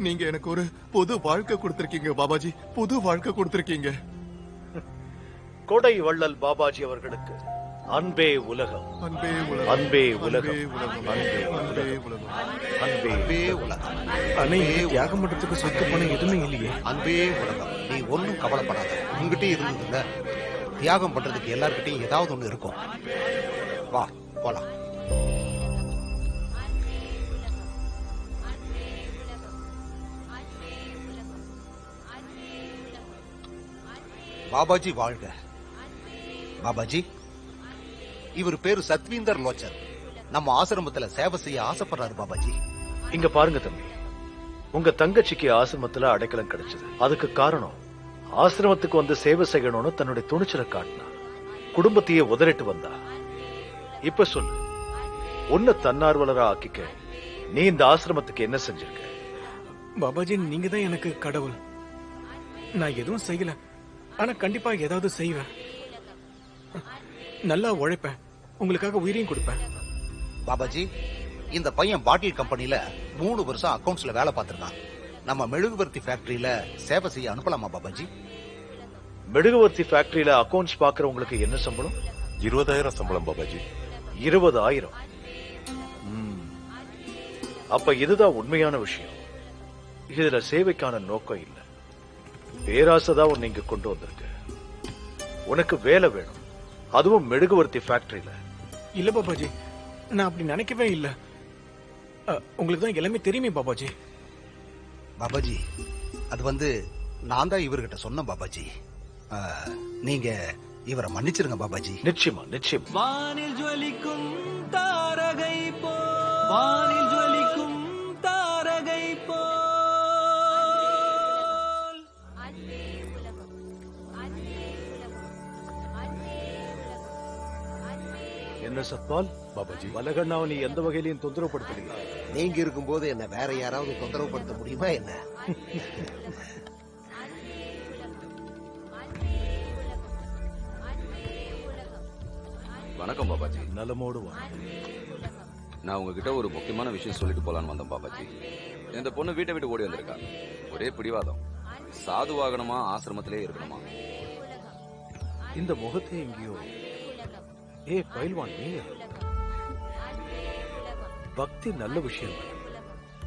நீங்க எனக்கு ஒரு புது வாழ்க்கை கொடுத்திருக்கீங்க பாபாஜி. புது வாழ்க்கை கொடுத்திருக்கீங்க. கொடை வள்ளல் பாபாஜி அவர்களுக்கு அன்பே உலகம், அன்பே உலகம், அன்பே உலகம், அன்பே உலகம், அன்பே உலகம். அண்ணே, தியாகம் பண்றதுக்கு சொத்து பணம் எதுவுமே இல்லையே. அன்பே உலகம். நீ ஒன்னும் கவலைப்படாத. உங்ககிட்ட இருந்ததுல தியாகம் பண்றதுக்கு எல்லார்கிட்டயும் ஏதாவது ஒண்ணு இருக்கும். வா போலாம். பாபாஜி வாழ்க. பாபாஜி, இவர் பேரு சத்வீந்தர் லோச்சன். நம்ம ஆசிரமத்துல சேவை செய்ய ஆசைப்படுறாரு பாபாஜி. இங்க பாருங்க தம்பி, உங்க தங்கச்சிக்கு ஆசிரமத்துல அடைக்கலம் கிடைச்சது. அதுக்கு காரணம் ஆசிரமத்துக்கு வந்து சேவை செய்யணும்னு தன்னுடைய துணிச்சலை காட்டினா, குடும்பத்தையே உதறிட்டு வந்தா. இப்ப சொல்லு, உன்னை தன்னார்வலரா ஆக்கிக்க நீ இந்த ஆசிரமத்துக்கு என்ன செஞ்சிருக்க? பாபாஜி, நீங்க தான் எனக்கு கடவுள். நான் எதுவும் செய்யல, ஆனா கண்டிப்பா ஏதாவது செய்வேன். நல்லா உழைப்பேன், உங்களுக்காக உயிரையும் கொடுப்பேன். பாபாஜி, இந்த பையன் பாட்டில் கம்பெனில 3 வருஷம் அக்கவுண்ட்ஸ்ல வேலை பார்த்திருக்கான். நம்ம மெழுகுவர்த்தி ஃபேக்டரியில சேவை செய்ய அனுப்பலாமா பாபாஜி? மெழுகுவர்த்தி ஃபேக்டரியில அக்கவுண்ட்ஸ் பாக்குறவங்களுக்கு என்ன சம்பளம்? 20,000 சம்பளம் பாபாஜி. 20,000? அப்ப இதுதான் உண்மையான விஷயம். இதுல சேவைக்கான நோக்கம் இல்ல, பேராசைதான் உன்னை இங்க கொண்டு வந்திருக்கு. உனக்கு வேலை வேணும், அதுவும் மெழுகுவர்த்தி ஃபேக்டரியில. இல்ல பாபாஜி, நான் அப்படி நினைக்கவே இல்ல. உங்களுக்கு தான் எல்லாமே தெரியுமே பாபாஜி. பாபாஜி, அது நான் தான் இவர்கிட்ட சொன்னேன் பாபாஜி. நீங்க இவரை மன்னிச்சிருங்க பாபாஜி. நிச்சயமா நிச்சயமா. வானில் ஜொலிக்கும் தாரகை போ, வானில் ஜொலிக்கும் தாரகை போ. என்ன சத்பால்? பாபாஜி, வலகண்ணாவை நீ எந்த வகையிலையும் தொந்தரவு படுத்தலையா? நீங்க இருக்கும்போது என்ன வேற யாராவது தொந்தரவு படுத்த முடியுமா என்ன? வணக்கம் பாபாஜி. நலமோடு வா. நான் உங்ககிட்ட ஒரு முக்கியமான விஷயம் சொல்லிட்டு போலான்னு வந்தேன் பாபாஜி. இந்த பொண்ணு வீட்டை விட்டு ஓடி வந்திருக்கா. ஒரே பிடிவாதம். சாதுவாகணுமா ஆசிரமத்திலே இருக்கணுமா? இந்த முகத்தை எங்கேயோ. பயில்வான், நீ பக்தி நல்ல விஷயம்,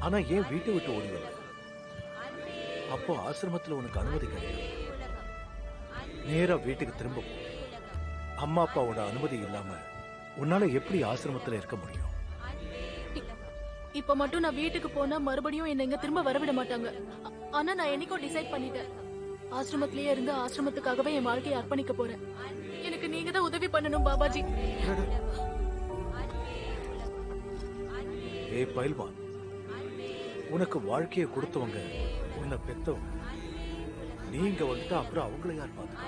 ஆனா ஏன் வீட்டை விட்டு ஓடி வந்த? அப்போ ஆசிரமத்துல உனக்கு அனுமதி கிடையாது. நேரா வீட்டுக்கு திரும்ப போ. அம்மா அப்பாவோட அனுமதி இல்லாம உன்னால எப்படி ஆசிரமத்துல இருக்க முடியும்? இப்ப மட்டும் நான் வீட்டுக்கு போனா மறுபடியும் என்ன இங்க திரும்ப வரவிட மாட்டாங்க. ஆனா நான் என்னைக்கோ டிசைட் பண்ணிட்டேன், ஆசிரமத்திலேயே இருந்து ஆசிரமத்துக்காகவே என் வாழ்க்கையை அர்ப்பணிக்க போறேன். எனக்கு நீங்க தான் உதவி பண்ணணும் பாபாஜி. பயில்வான், உனக்கு வாழ்க்கையை கொடுத்தவங்க, உன்னை பெத்தவங்க. நீங்க வந்துட்டா அப்புறம் அவங்கள யார் பார்த்துக்க?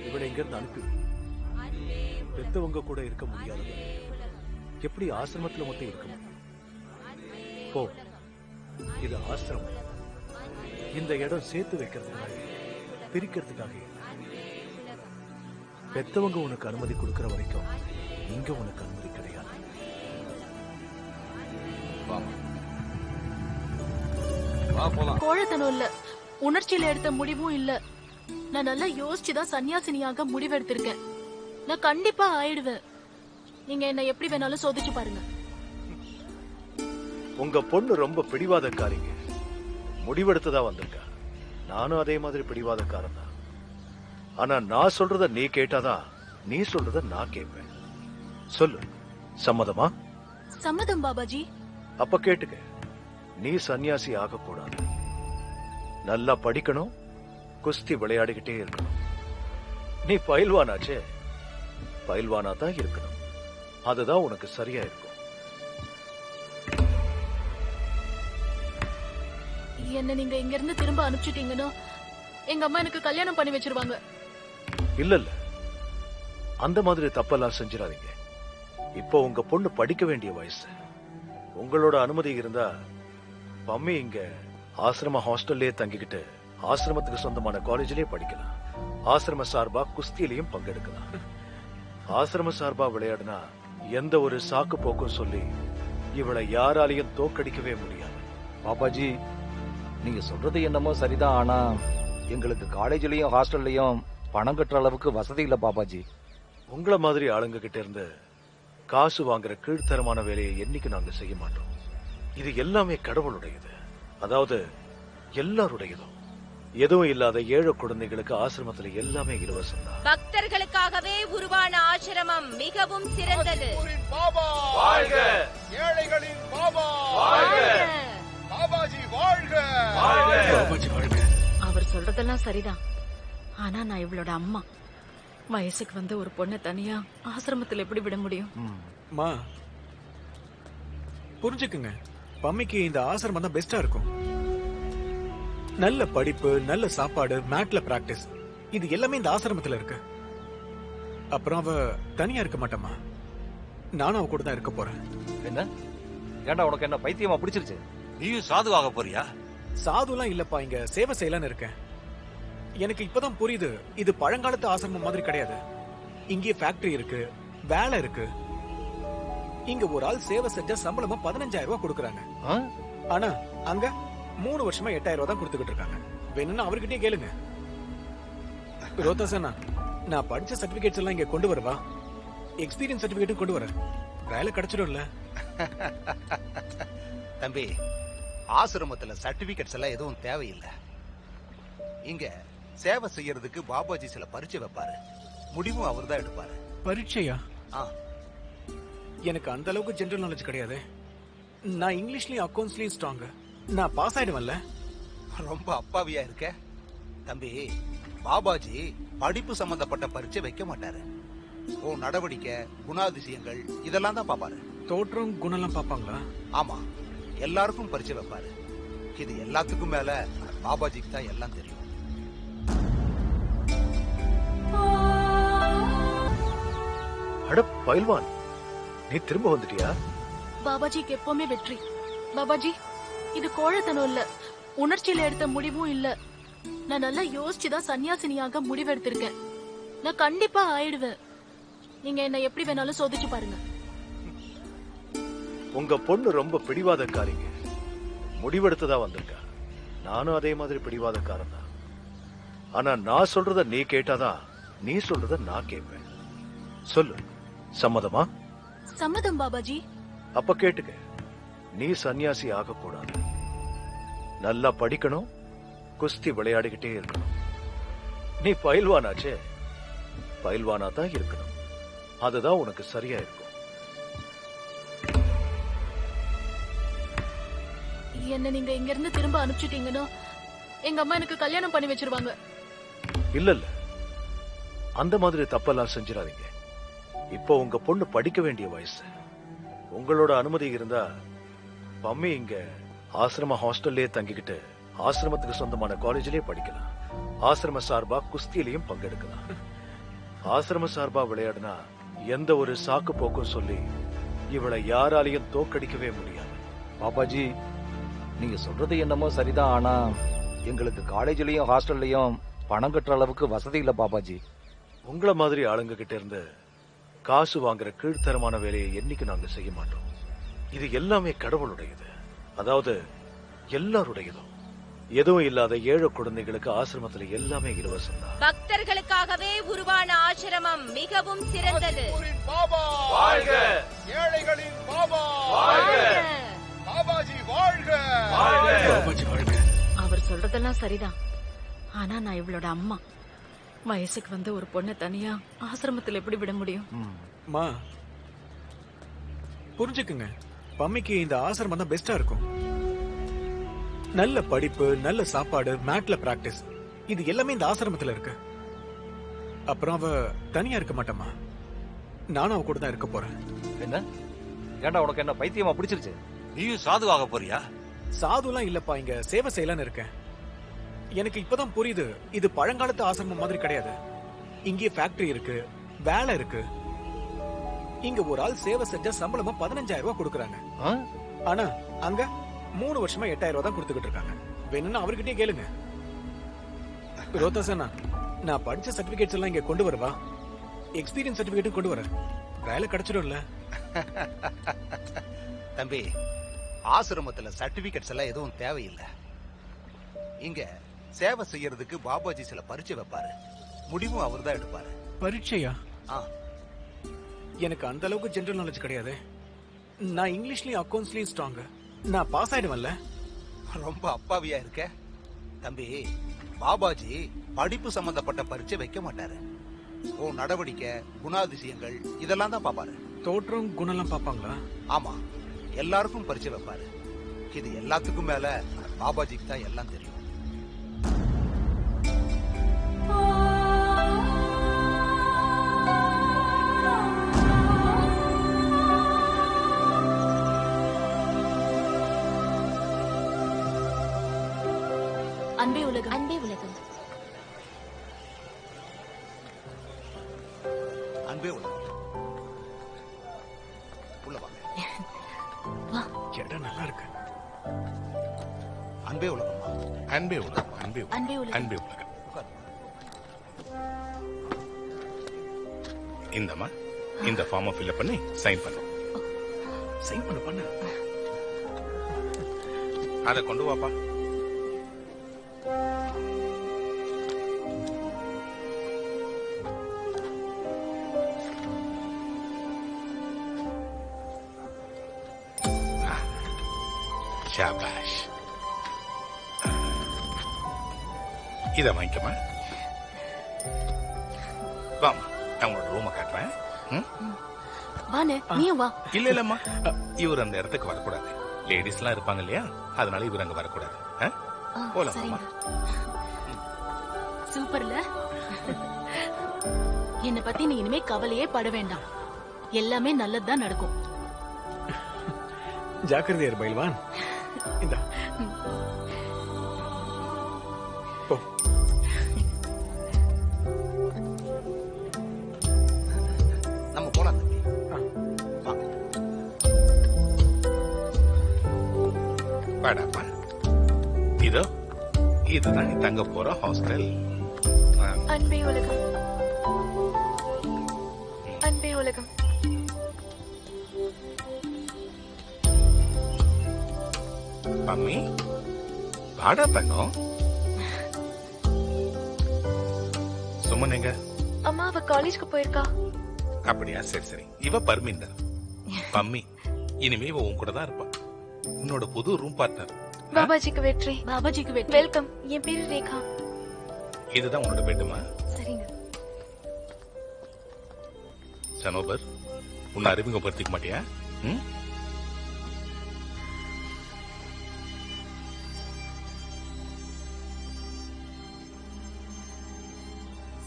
இவளை இங்க இருந்து அனுப்பி, பெத்தவங்க கூட இருக்க முடியாதவங்க எப்படி ஆசிரமத்துல மட்டும் இருக்க முடியும்? போ, இது ஆசிரமம். இந்த இடம் சேர்த்து வைக்கிறதுக்காக, பிரிக்கிறதுக்காக. பெத்தவங்க உனக்கு அனுமதி கொடுக்கிற வரைக்கும் இங்க உனக்கு அனுமதி கிடையாது. கோழத்தனம் இல்ல, உணர்ச்சியில எடுத்த முடிவும் இல்ல. நான் நல்லா யோசிச்சுதான் சன்னியாசினியாக முடிவெடுத்திருக்கேன். நான் கண்டிப்பா ஆயிடுவேன். நீங்க என்ன எப்படி வேணாலும் சோதிச்சு பாருங்க. உங்க பொண்ணு ரொம்ப பிடிவாதக்காரிங்க. முடிவெடுத்துதான் வந்திருக்கா. நானும் அதே மாதிரி பிடிவாதக்காரன் தான். ஆனா நான் சொல்றத நீ கேட்டாதான், நீ சொல்றத நான் கேட்பேன். சொல்லு, சம்மதமா? சம்மதம் பாபாஜி. அப்ப கேட்டுக்க, நீ சன்னியாசி ஆகக்கூடாது. நல்லா படிக்கணும், குஸ்தி விளையாடிக்கிட்டே இருக்கணும். நீ பயில்வானாச்சே, பயில்வானா தான் இருக்கணும். அதுதான் உனக்கு சரியா இருக்கும். என்ன நீங்க இங்க இருந்து திரும்ப அனுப்பிச்சிட்டீங்கன்னா எங்க அம்மா எனக்கு கல்யாணம் பண்ணி வச்சிருவாங்க. இல்ல இல்ல, அந்த மாதிரி தப்பெல்லாம் செஞ்சிடாதீங்க. இப்போ உங்க பொண்ணு படிக்க வேண்டிய வயசு. உங்களோட அனுமதி இருந்தா பம்மி இங்க ஆசிரம ஹாஸ்டல்லே தங்கிக்கிட்டு ஆசிரமத்துக்கு சொந்தமான காலேஜ்லயே படிக்கலாம். ஆசிரம சார்பா குஸ்தியிலையும் பங்கெடுக்கலாம். ஆசிரம சார்பா விளையாடுனா எந்த ஒரு சாக்கு போக்கும் சொல்லி இவளை யாராலையும் தோக்கடிக்கவே முடியாது. பாபாஜி, நீங்க சொல்றது என்னமோ சரிதான், ஆனா எங்களுக்கு காலேஜ்லயும் ஹாஸ்டல்லையும் பணம் கட்டுற அளவுக்கு வசதி இல்ல பாபாஜி. உங்கள மாதிரி ஆளுங்க கிட்ட இருந்து காசு வாங்குற கீழ்த்தரமான வேலையை என்னைக்கு நாங்க செய்ய மாட்டோம். இது எல்லாமே கடவுளுடையது, அதாவது எல்லாருடையதும். எதுவும் இல்லாத ஏழை குழந்தைகளுக்கு ஆசிரமத்துல எல்லாமே இலவசம் தான். பக்தர்களுக்காகவே உருவான ஆசிரமம் மிகவும் சிறந்தது. பாபா வாழ்க! ஏழைகளின் பாபா வாழ்க! பாபாஜி வாழ்க! பாபாஜி வாழ்க! அவர் சொல்றதெல்லாம் சரிதான். ஆனா நான் இவளோட அம்மா. வயசுக்கு வந்து ஒரு பொண்ணை தனியா ஆசிரமத்துல எப்படி விட முடியும்? மா, புரிஞ்சுக்குங்க, பம்மிக்கு இந்த ஆசிரமம் தான் பெஸ்டா இருக்கும். நல்ல படிப்பு, நல்ல சாப்பாடு, மேட்ல பிராக்டிஸ், இது எல்லாமே இந்த ஆசிரமத்துல இருக்கு. அப்புறம் அவ தனியா இருக்க மாட்டேமா, நானும் அவ கூட தான் இருக்க போறேன். என்ன ஏண்டா, உனக்கு என்ன பைத்தியமா பிடிச்சிருச்சு? நீயும் சாதுவாக போறியா? சாதுலாம் இல்லப்பா, இங்க சேவை செய்யலான்னு இருக்கேன். எனக்கு இப்பதான் புரியுது, இது பழங்காலத்து ஆசிரமம் மாதிரி கிடையாது. இங்கே ஃபேக்டரி இருக்கு, வேலை இருக்கு. இங்க ஒரு ஆள் சேவை செஞ்சா சம்பளமா 15,000 ரூபாய் கொடுக்கறாங்க. ஆனா அங்க 3 வருஷமா 8,000 ரூபாய் தான் கொடுத்துக்கிட்டு இருக்காங்க. வேணும்னா அவர்கிட்டயே கேளுங்க. ரோதாசனா, நான் படிச்ச சர்டிபிகேட்ஸ் எல்லாம் இங்க கொண்டு வரவா? எக்ஸ்பீரியன்ஸ் சர்டிபிகேட்டும் கொண்டு வரேன். வேலை கிடைச்சிடும்ல? தம்பி, ஆசிரமத்துல சர்டிபிகேட்ஸ் எல்லாம் எதுவும் தேவையில்லை. இங்க சேவை செய்யறதுக்கு பாபாஜி சில பரீட்சை வைப்பாரு, முடிவும் அவர் தான் எடுப்பாரு. பரீட்சையா? எனக்கு அந்த அளவுக்கு ஜெனரல் நாலேஜ் கிடையாது. நான் இங்கிலீஷ்லயும் அக்கவுண்ட்ஸ்லயும் ஸ்ட்ராங். நான் பாஸ் ஆயிடுவேன்ல? ரொம்ப அப்பாவியா இருக்க தம்பி. பாபாஜி படிப்பு சம்பந்தப்பட்ட பரீட்சை வைக்க மாட்டாரு. உன் நடவடிக்கை, குணாதிசயங்கள் இதெல்லாம் தான் பாப்பாரு. தோற்றம், குணம்லாம் பாப்பாங்களா? ஆமா, எல்லாருக்கும் பரீட்சை வைப்பாரு. இது எல்லாத்துக்கும் மேல பாபாஜிக்கு தான் எல்லாம் தெரியும். அட பயில்வான், நீ திரும்ப வந்துட்டியா? பாபாஜிக்கு எப்பவுமே வெற்றி. பாபாஜி, இது கோழைத்தனம் இல்ல, உணர்ச்சியில எடுத்த முடிவும் இல்ல. நான் நல்லா யோசிச்சுதான் சன்னியாசினியாக முடிவெடுத்திருக்கேன். நான் கண்டிப்பா ஆயிடுவேன். நீங்க என்ன எப்படி வேணாலும் சோதிச்சு பாருங்க. உங்க பொண்ணு ரொம்ப பிடிவாதக்காரிங்க. முடிவெடுத்ததா வந்திருக்கா. நானும் அதே மாதிரி பிடிவாதக்காரன் தான். ஆனா நான் சொல்றத நீ கேட்டாதான், நீ சொல்றத நான் கேட்பேன். சொல்லு, சம்மதமா? சம்மதம் பாபாஜி. அப்ப கேட்டுக்க, நீ சன்னியாசி ஆகக்கூடாது. நல்லா படிக்கணும், குஸ்தி விளையாடிக்கிட்டே இருக்கணும். நீ பயில்வானாச்சே, பயில்வானா தான் இருக்கணும். அதுதான் உனக்கு சரியா இருக்கும். என்ன நீங்க இங்க இருந்து திரும்ப அனுப்பிச்சிட்டீங்கன்னா எங்க அம்மா எனக்கு கல்யாணம் பண்ணி வச்சிருவாங்க. இல்ல இல்ல, அந்த மாதிரி தப்பெல்லாம் செஞ்சிடாதீங்க. இப்போ உங்க பொண்ணு படிக்க வேண்டிய வயசு. உங்களோட அனுமதி இருந்தா பம்மி இங்க ஆசிரம ஹாஸ்டல்லே தங்கிக்கிட்டு ஆசிரமத்துக்கு சொந்தமான காலேஜிலே படிக்கலாம். ஆசிரம சார்பா குஸ்தியிலையும் பங்கெடுக்கலாம். ஆசிரம சார்பா விளையாடுனா எந்த ஒரு சாக்கு போக்கும் சொல்லி இவளை யாராலையும் தோக்கடிக்கவே முடியாது. பாபாஜி, நீங்க சொல்றது என்னமோ சரிதான். ஆனா எங்களுக்கு காலேஜ்லயும் ஹாஸ்டல்லையும் பணம் கட்டுற அளவுக்கு வசதி இல்ல பாபாஜி. உங்கள மாதிரி ஆளுங்க கிட்ட இருந்து காசு வாங்குற கீழ்த்தரமான வேலையை என்னைக்கு நாங்க செய்ய மாட்டோம். இது எல்லாமே கடவுளுடையது, அதாவது எல்லாருடையதும். எதுவும் இல்லாத ஏழை குழந்தைகளுக்கு ஆசிரமத்துல எல்லாமே இலவசம் தான். பக்தர்களுக்காகவே உருவான ஆசிரமம் மிகவும் சிறந்தது. பாபா வாழ்க! ஏழைகளின் பாபா வாழ்க! பாபாஜி வாழ்க! பாபாஜி வாழ்க! அவர் சொல்றதெல்லாம் சரிதான். ஆனா நான் இவளோட அம்மா. வயசுக்கு வந்து ஒரு பொண்ணை தனியா ஆசிரமத்துல எப்படி விட முடியும்? மா, புரிஞ்சுக்குங்க, பம்மிக்கு இந்த ஆசிரமம் தான் பெஸ்டா இருக்கும். நல்ல படிப்பு, நல்ல சாப்பாடு, மேட்ல பிராக்டிஸ், இது எல்லாமே இந்த ஆசிரமத்துல இருக்கு. அப்புறம் அவ தனியா இருக்க மாட்டேமா, நானும் அவ கூட தான் இருக்க போறேன். என்ன ஏண்டா, உனக்கு என்ன பைத்தியமா பிடிச்சிருச்சு? நீயும் சாதுவாக போறியா? சாதுலாம் இல்லப்பா, இங்க சேவை செய்யலான்னு இருக்கேன். எனக்கு இப்பதான் புரியுது, இது பழங்காலத்து ஆசிரமம் மாதிரி கிடையாது. இங்கே ஃபேக்டரி இருக்கு, வேலை இருக்கு. இங்க ஒரு ஆள் சேவை செஞ்சா சம்பளமா 15,000 ரூபாய் கொடுக்கறாங்க. ஆனா அங்க 3 வருஷமா 8,000 ரூபாய் தான் கொடுத்துக்கிட்டு இருக்காங்க. வேணும்னா அவர்கிட்டயே கேளுங்க. ரோதாசனா, நான் படிச்ச சர்டிபிகேட்ஸ் எல்லாம் இங்க கொண்டு வரவா? எக்ஸ்பீரியன்ஸ் சர்டிபிகேட்டும் கொண்டு வரேன். வேலை கிடைச்சிடும்ல? தம்பி, ஆசிரமத்துல சர்டிபிகேட்ஸ் எல்லாம் எதுவும் தேவையில்லை. இங்க சேவை செய்யறதுக்கு பாபாஜி சில பரீட்சை வைப்பாரு, முடிவும் அவர் தான் எடுப்பாரு. பரீட்சையா? எனக்கு அந்த அளவுக்கு ஜெனரல் நாலேஜ் கிடையாது. நான் இங்கிலீஷ்லயும் அக்கவுண்ட்ஸ்லயும் ஸ்ட்ராங். நான் பாஸ் ஆயிடுவேன்ல. ரொம்ப அப்பாவியா இருக்க தம்பி. பாபாஜி படிப்பு சம்பந்தப்பட்ட பரீட்சை வைக்க மாட்டாரு. உன் நடவடிக்கை, குணாதிசயங்கள் இதெல்லாம் தான் பாப்பாரு. தோற்றம் குணம்லாம் பாப்பாங்களா? ஆமா, எல்லாருக்கும் பரீட்சை வைப்பாரு. இது எல்லாத்துக்கும் மேல பாபாஜிக்கு தான் எல்லாம் தெரியும். அன்பே உலகம். அன்பே உலகம். அன்பே உலகம். உள்ள வாங்க. இடம் நல்லா இருக்கு. அன்பே உலகம். அன்பே உலகம். அன்பே உலகம். அன்பே உலகம். அன்பே உலகம். இந்தம்மா, இந்த ஃபார்மை ஃபில்அப் பண்ணி சைன் பண்ணு. சைன் பண்ணு. அதை கொண்டு வாப்பா. ஷாபாஷ். இத வாங்கிக்கமா. வாமா, நான் உங்களோட ரூமை காட்டுறேன். வானே, நீயும் வா. இல்ல இல்லம்மா, இவர் அந்த இடத்துக்கு வரக்கூடாது. லேடிஸ் எல்லாம் இருப்பாங்க இல்லையா, அதனால இவர் அங்க வரக்கூடாது. போலாமா? சூப்பர்ல. என்னை பத்தி நீ இனிமே கவலையே பட வேண்டாம். எல்லாமே நல்லதுதான் நடக்கும். ஜாக்கிரதையார் பைல்வான். இந்த நம்ம போலாம் தம்பி. வாடாப்பா. இதோ இதுதான் நீ தங்க போற ஹாஸ்டல். அன்பே உலகம். அன்பே உலகம். மம்மி, வாடா தங்கம். சுமன் எங்க? அம்மா அவ காலேஜ்க்கு போயிருக்கா. அப்படியா? சரி சரி. இவ பர்மிந்தர். மம்மி, இனிமே இவ உன் கூட தான் இருப்பா. உன்னோட புது ரூம் பார்ட்னர். பாபாஜிக்கு வெற்றி. பாபாஜிக்கு வெற்றி. வெல்கம். என் பேரு ரேகா. இதுதான் உன்னோட பெட்டுமா? சரிங்க. சனோபர், உன்னை அறிமுகப்படுத்திக்க மாட்டியா?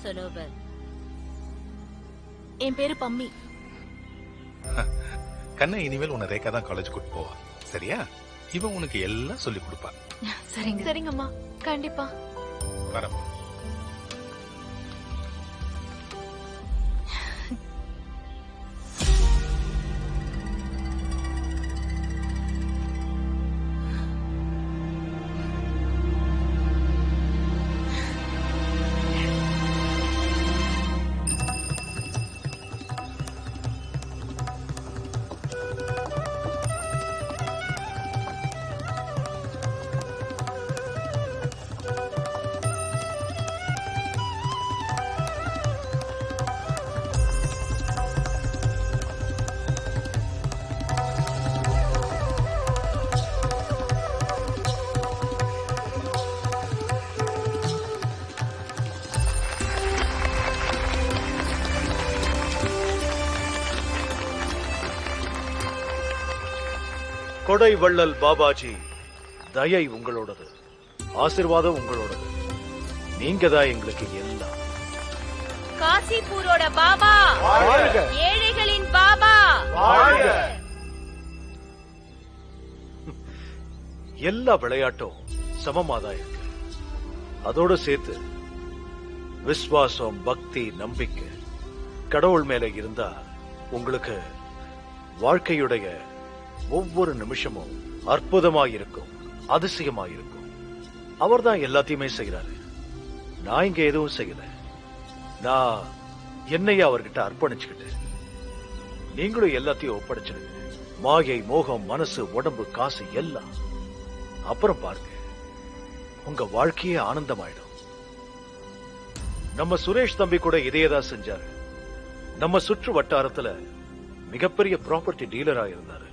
சனோபர். என் பேரு பம்மி. கண்ணா, இனிமேல் உன்னை ரேகா தான் காலேஜ் கூட்டு போவா. சரியா? இவன் உனக்கு எல்லாம் சொல்லி கொடுப்பா. சரிங்க. சரிங்கம்மா, கண்டிப்பா. வரமா. கொடை வள்ளல் பாபாஜி, தயை உங்களோடது, ஆசீர்வாதம் உங்களோடது. நீங்க தான் எங்களுக்கு எல்லாம். காசிப்பூரோட பாபா, ஏழைகளின் பாபா. எல்லா விளையாட்டும் சமமாதான் இருக்கு. அதோட சேர்த்து விசுவாசம், பக்தி, நம்பிக்கை கடவுள் மேல இருந்தா உங்களுக்கு வாழ்க்கையுடைய ஒவ்வொரு நிமிஷமும் அற்புதமாயிருக்கும், அதிசயமாயிருக்கும். அவர் தான் எல்லாத்தையுமே செய்யறாரு. நான் இங்க எதுவும் செய்யல. நான் என்னைய அவர்கிட்ட அர்ப்பணிச்சுக்கிட்டு, நீங்களும் எல்லாத்தையும் ஒப்படைச்சிடுங்க. மாயை, மோகம், மனசு, உடம்பு, காசு எல்லாம் அப்புறம் பாருங்க, உங்க வாழ்க்கையே ஆனந்தமாயிடும். நம்ம சுரேஷ் தம்பி கூட இதையேதான் செஞ்சாரு. நம்ம சுற்று வட்டாரத்துல மிகப்பெரிய ப்ராப்பர்ட்டி டீலரா இருந்தாரு.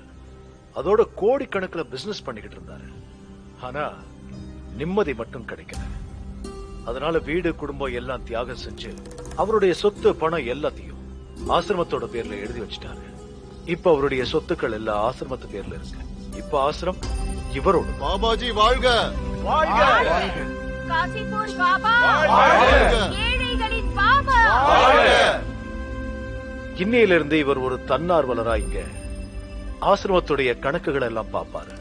அதோட கோடிக்கணக்கில் பிசினஸ் பண்ணிக்கிட்டு இருந்தாரு. ஆனா நிம்மதி மட்டும் கிடைக்கல. அதனால வீடு குடும்பம் எல்லாம் தியாகம் செஞ்சு அவருடைய சொத்து பணம் எல்லாத்தையும் ஆசிரமத்தோட பேர்ல எழுதி வச்சிட்டாரு. இப்ப அவருடைய சொத்துக்கள் எல்லாம் ஆசிரமத்து பேர்ல இருக்கு. இப்ப ஆசிரம் இவரோட. பாபாஜி வாழ்க! வாழ்க! காசிபூர் பாபா! ஏழைகளின் பாபா! இன்னையிலிருந்து இவர் ஒரு தன்னார்வலரா இங்க ஆசிரமத்துடைய கணக்குகள் எல்லாம் பாப்பாரு.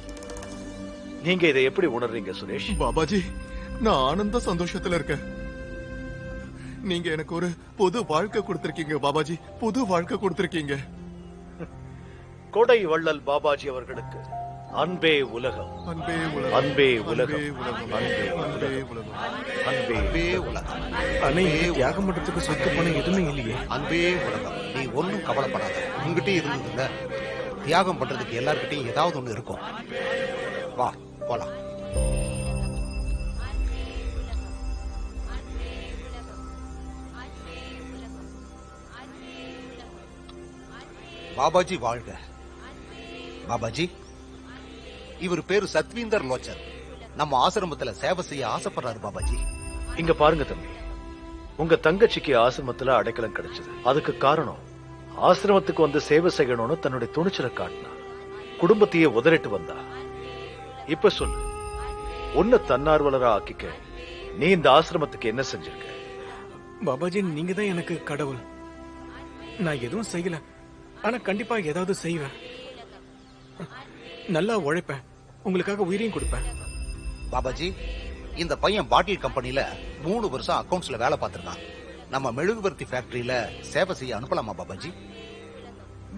நீங்க இதை எப்படி உணர்றீங்க சுரேஷ்? பாபாஜி, நான் ஆனந்த சந்தோஷத்துல இருக்கேன். நீங்க எனக்கு ஒரு புது வாழ்க்கை கொடுத்திருக்கீங்க பாபாஜி. புது வாழ்க்கை கொடுத்திருக்கீங்க. கொடை வள்ளல் பாபாஜி அவர்களுக்கு அன்பே உலகம், அன்பே உலகம், அன்பே உலகம், அன்பே உலகம், அன்பே உலகம். அண்ணே, தியாகம் பண்றதுக்கு சொத்து பணம் எதுவுமே இல்லையே. அன்பே உலகம். நீ ஒன்னும் கவலைப்படாத. உங்ககிட்ட இருந்ததுல தியாகம் பண்றதுக்கு எல்லார்கிட்டையும் ஏதாவது ஒண்ணு இருக்கும். வா போலாம். பாபாஜி வாழ்க! பாபாஜி, இவர் பேரு சத்வீந்தர் லோச்சர். நம்ம ஆசிரமத்துல சேவை செய்ய ஆசைப்படுறாரு பாபாஜி. இங்க பாருங்க தம்பி, உங்க தங்கச்சிக்கு ஆசிரமத்துல அடைக்கலம் கிடைச்சது. அதுக்கு காரணம் ஆசிரமத்துக்கு வந்து சேவை செய்யணும்னு தன்னுடைய துணிச்சலை காட்டினா. குடும்பத்தையே உதறிட்டு வந்தா. இப்ப சொல்லு, உன்னை தன்னார்வலரா ஆக்கிக்க நீ இந்த ஆசிரமத்துக்கு என்ன செஞ்சிருக்க? பாபாஜி, நீங்க தான் எனக்கு கடவுள். நான் எதுவும் செய்யல, ஆனா கண்டிப்பா ஏதாவது செய்வேன். நல்லா உழைப்பேன், உங்களுக்காக உயிரையும் கொடுப்பேன். பாபாஜி, இந்த பையன் பாட்டில் கம்பெனில 3 வருஷம் அக்கவுண்ட்ஸ்ல வேலை பார்த்திருக்கான். நம்ம மெழுகுவர்த்தி ஃபேக்டரியில சேவை செய்ய அனுப்பலாமா பாபாஜி?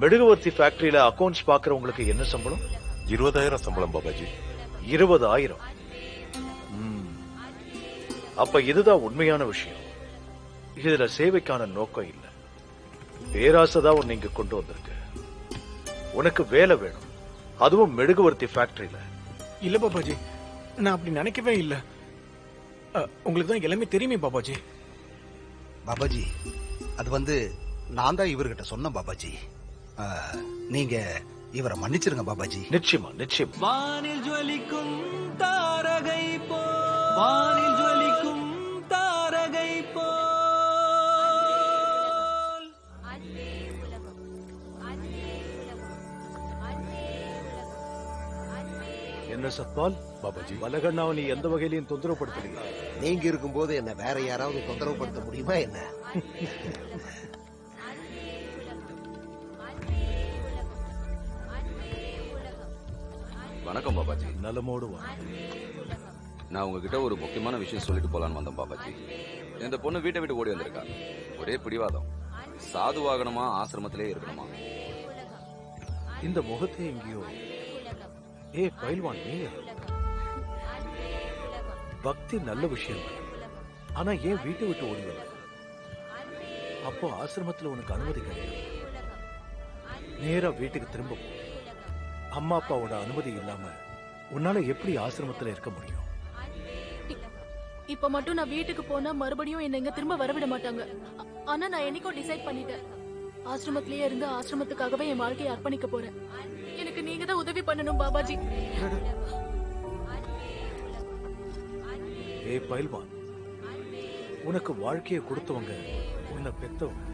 மெழுகுவர்த்தி ஃபேக்டரியில அக்கவுண்ட்ஸ் பாக்குறவங்களுக்கு என்ன சம்பளம்? 20,000 சம்பளம் பாபாஜி. 20,000? அப்ப இதுதான் உண்மையான விஷயம். இதுல சேவைக்கான நோக்கம் இல்ல, பேராசைதான் உன்னை இங்க கொண்டு வந்திருக்கு. உனக்கு வேலை வேணும், அதுவும் மெழுகுவர்த்தி ஃபேக்டரியில. இல்ல பாபாஜி, நான் அப்படி நினைக்கவே இல்ல. உங்களுக்கு தான் எல்லாமே தெரியுமே பாபாஜி. பாபாஜி, அது நான் தான் இவர்கிட்ட சொன்னேன் பாபாஜி. நீங்க இவரை மன்னிச்சிருங்க பாபாஜி. நிச்சயமா நிச்சயம். வானில் ஜொலிக்கும் தாரகை போ, வானில் ஜொலிக்கும் தாரகை போ. என்ன சத்பால்? பாபாஜி, வலகண்ணாவை நீ எந்த வகையிலையும் தொந்தரவு படுத்துறீங்க? நீங்க இருக்கும்போது என்ன வேற யாராவது தொந்தரவு படுத்த முடியுமா என்ன? வணக்கம் பாபாஜி. நலமோடு வா. நான் உங்ககிட்ட ஒரு முக்கியமான விஷயம் சொல்லிட்டு போலான்னு வந்தேன் பாபாஜி. இந்த பொண்ணு வீட்டை விட்டு ஓடி வந்திருக்கா. ஒரே பிடிவாதம். சாதுவாகணுமா ஆசிரமத்திலே இருக்கணுமா? இந்த முகத்தை எங்கேயோ. பயில்வான், நீ பக்தி நல்ல விஷயம், ஆனா ஏன் வீட்டை விட்டு ஓடி வந்த? அப்போ ஆசிரமத்துல உனக்கு அனுமதி கிடையாது. நேரா வீட்டுக்கு திரும்ப போ. அம்மா அப்பாவோட அனுமதி இல்லாம உன்னால எப்படி ஆசிரமத்துல இருக்க முடியும்? இப்ப மட்டும் நான் வீட்டுக்கு போனா மறுபடியும் என்ன இங்க திரும்ப வரவிட மாட்டாங்க. ஆனா நான் என்னைக்கோ டிசைட் பண்ணிட்டேன். ஆசிரமத்திலேயே இருந்து ஆசிரமத்துக்காகவே என் வாழ்க்கையை அர்ப்பணிக்க போறேன். எனக்கு நீங்க தான் உதவி பண்ணணும் பாபாஜி. பயில்வான், உனக்கு வாழ்க்கையை கொடுத்தவங்க, உன்னை பெத்தவங்க.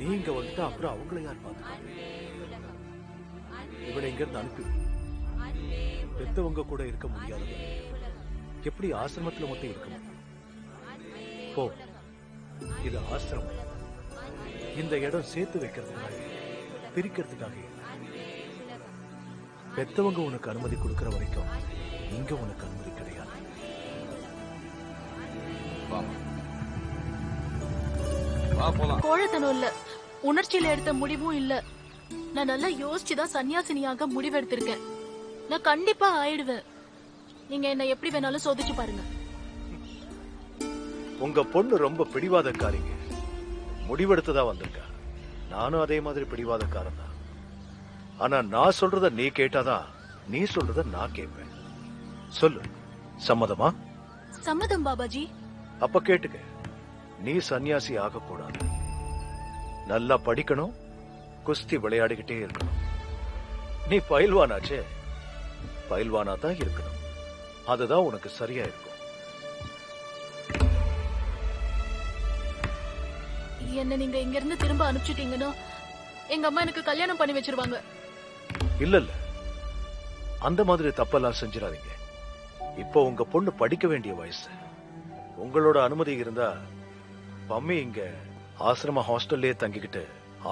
நீங்க வந்துட்டா அப்புறம் அவங்கள யார் பார்த்துக்காங்க? இவளை இங்க இருந்து அனுப்பி. பெத்தவங்க கூட இருக்க முடியாதவங்க எப்படி ஆசிரமத்துல மட்டும் இருக்க முடியும்? போ, இது ஆசிரமம். இந்த இடம் சேர்த்து வைக்கிறதுக்காக, பிரிக்கிறதுக்காக இல்லை. பெத்தவங்க உனக்கு அனுமதி கொடுக்கிற வரைக்கும் இங்க உனக்கு அனுமதி கிடையாது. கோழத்தனம் இல்ல, உணர்ச்சியில எடுத்த முடிவும் இல்ல. நான் நல்லா யோசிச்சுதான் சன்னியாசினியாக முடிவெடுத்திருக்கேன். நான் கண்டிப்பா ஆயிடுவேன். நீங்க என்ன எப்படி வேணாலும் சோதிச்சு பாருங்க. உங்க பொண்ணு ரொம்ப பிடிவாதக்காரிங்க. முடிவெடுத்ததா வந்திருக்கா. நானும் அதே மாதிரி பிடிவாதக்காரன் தான். ஆனா நான் சொல்றத நீ கேட்டாதான், நீ சொல்றத நான் கேட்பேன். சொல்லு, சம்மதமா? சம்மதம் பாபாஜி. அப்ப கேட்டுக்க. நீ சன்னியாசி ஆகக்கூடாது. நல்லா படிக்கணும், குஸ்தி விளையாடிக்கிட்டே இருக்கணும். நீ பயில்வானாச்சே, பயில்வானா தான் இருக்கணும். அதுதான் உனக்கு சரியா இருக்கும். என்ன நீங்க இங்க இருந்து திரும்ப அனுப்பிச்சிட்டீங்கன்னா எங்க அம்மா எனக்கு கல்யாணம் பண்ணி வச்சிருவாங்க. இல்ல இல்ல, அந்த மாதிரி தப்பெல்லாம் செஞ்சிடாதீங்க. இப்போ உங்க பொண்ணு படிக்க வேண்டிய வயசு. உங்களோட அனுமதி இருந்தா பம்மி இங்க ஆசிரம ஹாஸ்டல்லே தங்கிக்கிட்டு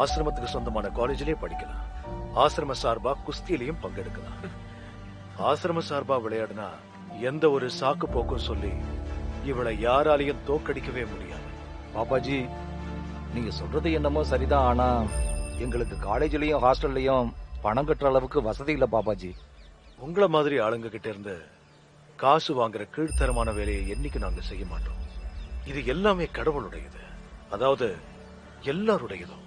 ஆசிரமத்துக்கு சொந்தமான காலேஜிலே படிக்கலாம். ஆசிரம சார்பா குஸ்தியிலையும் பங்கெடுக்கலாம். ஆசிரம சார்பா விளையாடுனா எந்த ஒரு சாக்கு போக்கும் சொல்லி இவளை யாராலையும் தோக்கடிக்கவே முடியாது. பாப்பாஜி, நீங்க சொல்றது என்னமோ சரிதான். ஆனா எங்களுக்கு காலேஜ்லயும் ஹாஸ்டல்லையும் பணம் கட்டுற அளவுக்கு வசதி இல்ல பாப்பாஜி. உங்கள மாதிரி ஆளுங்க கிட்ட இருந்து காசு வாங்குற கீழ்த்தரமான வேலையை என்னைக்கு நாங்க செய்ய மாட்டோம். இது எல்லாமே கடவுளுடையது, அதாவது எல்லாருடையதும்.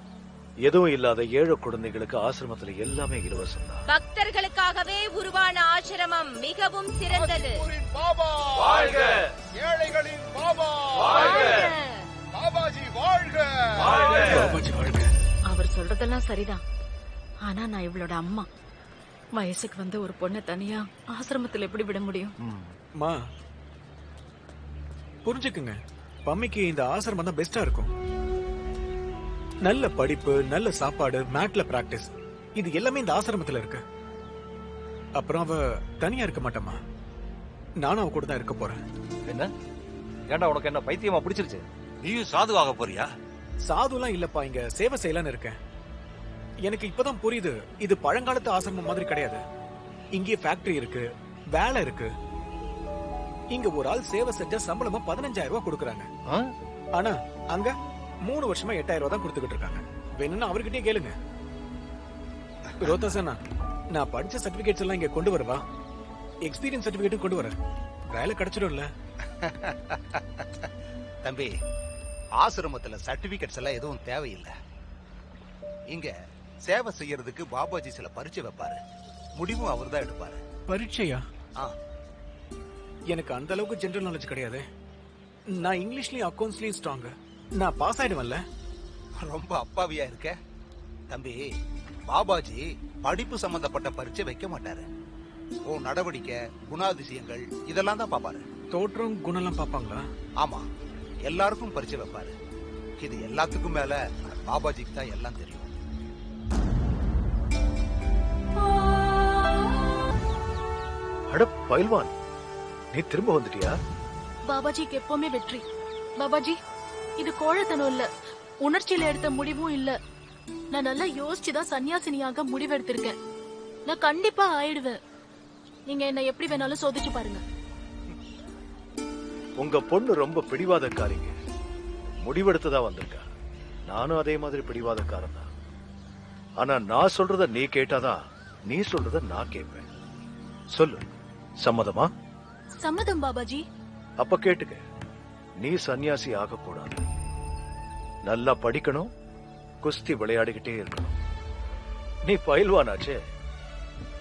எதுவும் இல்லாத ஏழை குழந்தைகளுக்கு ஆசிரமத்துல எல்லாமே இலவசம் தான். பக்தர்களுக்காகவே உருவான ஆசிரமம் மிகவும் சிறந்தது. பாபா வாழ்க! ஏழைகளின் பாபா வாழ்க! பாபாஜி வாழ்க! பாபாஜி வாழ்க! அவர் சொல்றதெல்லாம் சரிதான். ஆனா நான் இவளோட அம்மா. வயசுக்கு வந்து ஒரு பொண்ணை தனியா ஆசிரமத்துல எப்படி விட முடியும்? மா, புரிஞ்சுக்குங்க, பம்மிக்கு இந்த ஆசிரமம் தான் பெஸ்டா இருக்கும். நல்ல படிப்பு, நல்ல சாப்பாடு, மேட்ல பிராக்டிஸ், இது எல்லாமே இந்த ஆசிரமத்துல இருக்கு. அப்புறம் அவ தனியா இருக்க மாட்டேமா, நானும் அவ கூட தான் இருக்க போறேன். என்ன ஏண்டா, உனக்கு என்ன பைத்தியமா பிடிச்சிருச்சு? நீயும் சாதுவாக போறியா? சாதுலாம் இல்லப்பா, இங்க சேவை செய்யலான்னு இருக்கேன். எனக்கு இப்பதான் புரியுது, இது பழங்காலத்து ஆசிரமம் மாதிரி கிடையாது. இங்கே ஃபேக்டரி இருக்கு, வேலை இருக்கு. இங்க ஒரு ஆள் சேவை செஞ்சா சம்பளமா 15,000 ரூபாய் கொடுக்கறாங்க. ஆனா அங்க 3 வருஷமா 8,000 ரூபாய் தான் கொடுத்துக்கிட்டு இருக்காங்க. வேணும்னா அவர்கிட்டயே கேளுங்க. ரோதாசனா, நான் படிச்ச சர்டிபிகேட்ஸ் எல்லாம் இங்க கொண்டு வரவா? எக்ஸ்பீரியன்ஸ் சர்டிபிகேட்டும் கொண்டு வரேன். வேலை கிடைச்சிடும்ல? தம்பி, ஆசிரமத்துல சர்டிபிகேட்ஸ் எல்லாம் எதுவும் தேவையில்லை. இங்க சேவை செய்யறதுக்கு பாபாஜி சில பரீட்சை வைப்பாரு, முடிவும் அவர் தான் எடுப்பாரு. பரீட்சையா? எனக்கு அந்த அளவுக்கு ஜெனரல் நாலேஜ் கிடையாது. நான் இங்கிலீஷ்லயும் அக்கவுண்ட்ஸ்லயும் ஸ்ட்ராங். நான் பாஸ் ஆயிடுவேன்ல? ரொம்ப அப்பாவியா இருக்க தம்பி. பாபாஜி படிப்பு சம்பந்தப்பட்ட பரீட்சை வைக்க மாட்டாரு. உன் நடவடிக்கை, குணாதிசயங்கள் இதெல்லாம் தான் பாப்பாரு. தோற்றம், குணம்லாம் பாப்பாங்களா? ஆமா, எல்லாருக்கும் பரீட்சை வைப்பாரு. இது எல்லாத்துக்கும் மேல பாபாஜிக்கு தான் எல்லாம் தெரியும். அட பயில்வான், நீ திரும்ப வந்துட்டியா? பாபாஜிக்கு எப்பவுமே வெற்றி. பாபாஜி, இது கோழைத்தனம் இல்ல, உணர்ச்சியில எடுத்த முடிவும் இல்ல. நான் நல்லா யோசிச்சுதான் சன்னியாசினியாக முடிவெடுத்திருக்கேன். நான் கண்டிப்பா ஆயிடுவேன். நீங்க என்ன எப்படி வேணாலும் சோதிச்சு பாருங்க. உங்க பொண்ணு ரொம்ப பிடிவாதக்காரிங்க. முடிவெடுத்ததா வந்திருக்கா. நானும் அதே மாதிரி பிடிவாதக்காரன் தான். ஆனா நான் சொல்றத நீ கேட்டாதான் நீ சொல்றத நான் கேட்பேன். சொல்லு, சம்மதமா? சம்மதம் பாபாஜி. அப்ப கேட்டுக்க, நீ சன்னியாசி ஆகக்கூடாது. நல்லா படிக்கணும், குஸ்தி விளையாடிக்கிட்டே இருக்கணும். நீ பயில்வானாச்சே,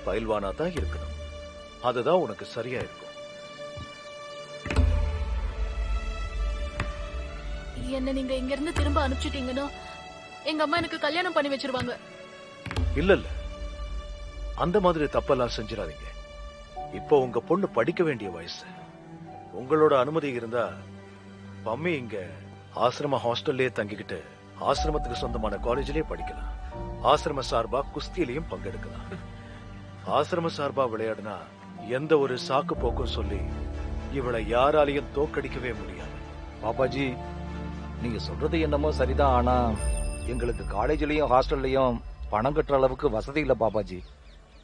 பயில்வானா தான் இருக்கணும். அதுதான் உனக்கு சரியா இருக்கும். என்ன நீங்க இங்க இருந்து திரும்ப அனுப்பிச்சிட்டீங்கன்னா எங்க அம்மா எனக்கு கல்யாணம் பண்ணி வச்சிருவாங்க. இல்ல இல்ல, அந்த மாதிரி தப்பெல்லாம் செஞ்சிடாதீங்க. இப்போ உங்க பொண்ணு படிக்க வேண்டிய வயசு. உங்களோட அனுமதி இருந்தா பம்மி இங்க ஆசிரம ஹாஸ்டல்லே தங்கிக்கிட்டு ஆசிரமத்துக்கு சொந்தமான காலேஜிலே படிக்கலாம். ஆசிரம சார்பா குஸ்தியிலையும் பங்கெடுக்கலாம். ஆசிரம சார்பா விளையாடுனா எந்த ஒரு சாக்கு போக்கும் சொல்லி இவளை யாராலையும் தோக்கடிக்கவே முடியாது. பாப்பாஜி, நீங்க சொல்றது என்னமோ சரிதான். ஆனா எங்களுக்கு காலேஜ்லயும் ஹாஸ்டல்லையும் பணம் கட்டுற அளவுக்கு வசதி இல்ல பாப்பாஜி.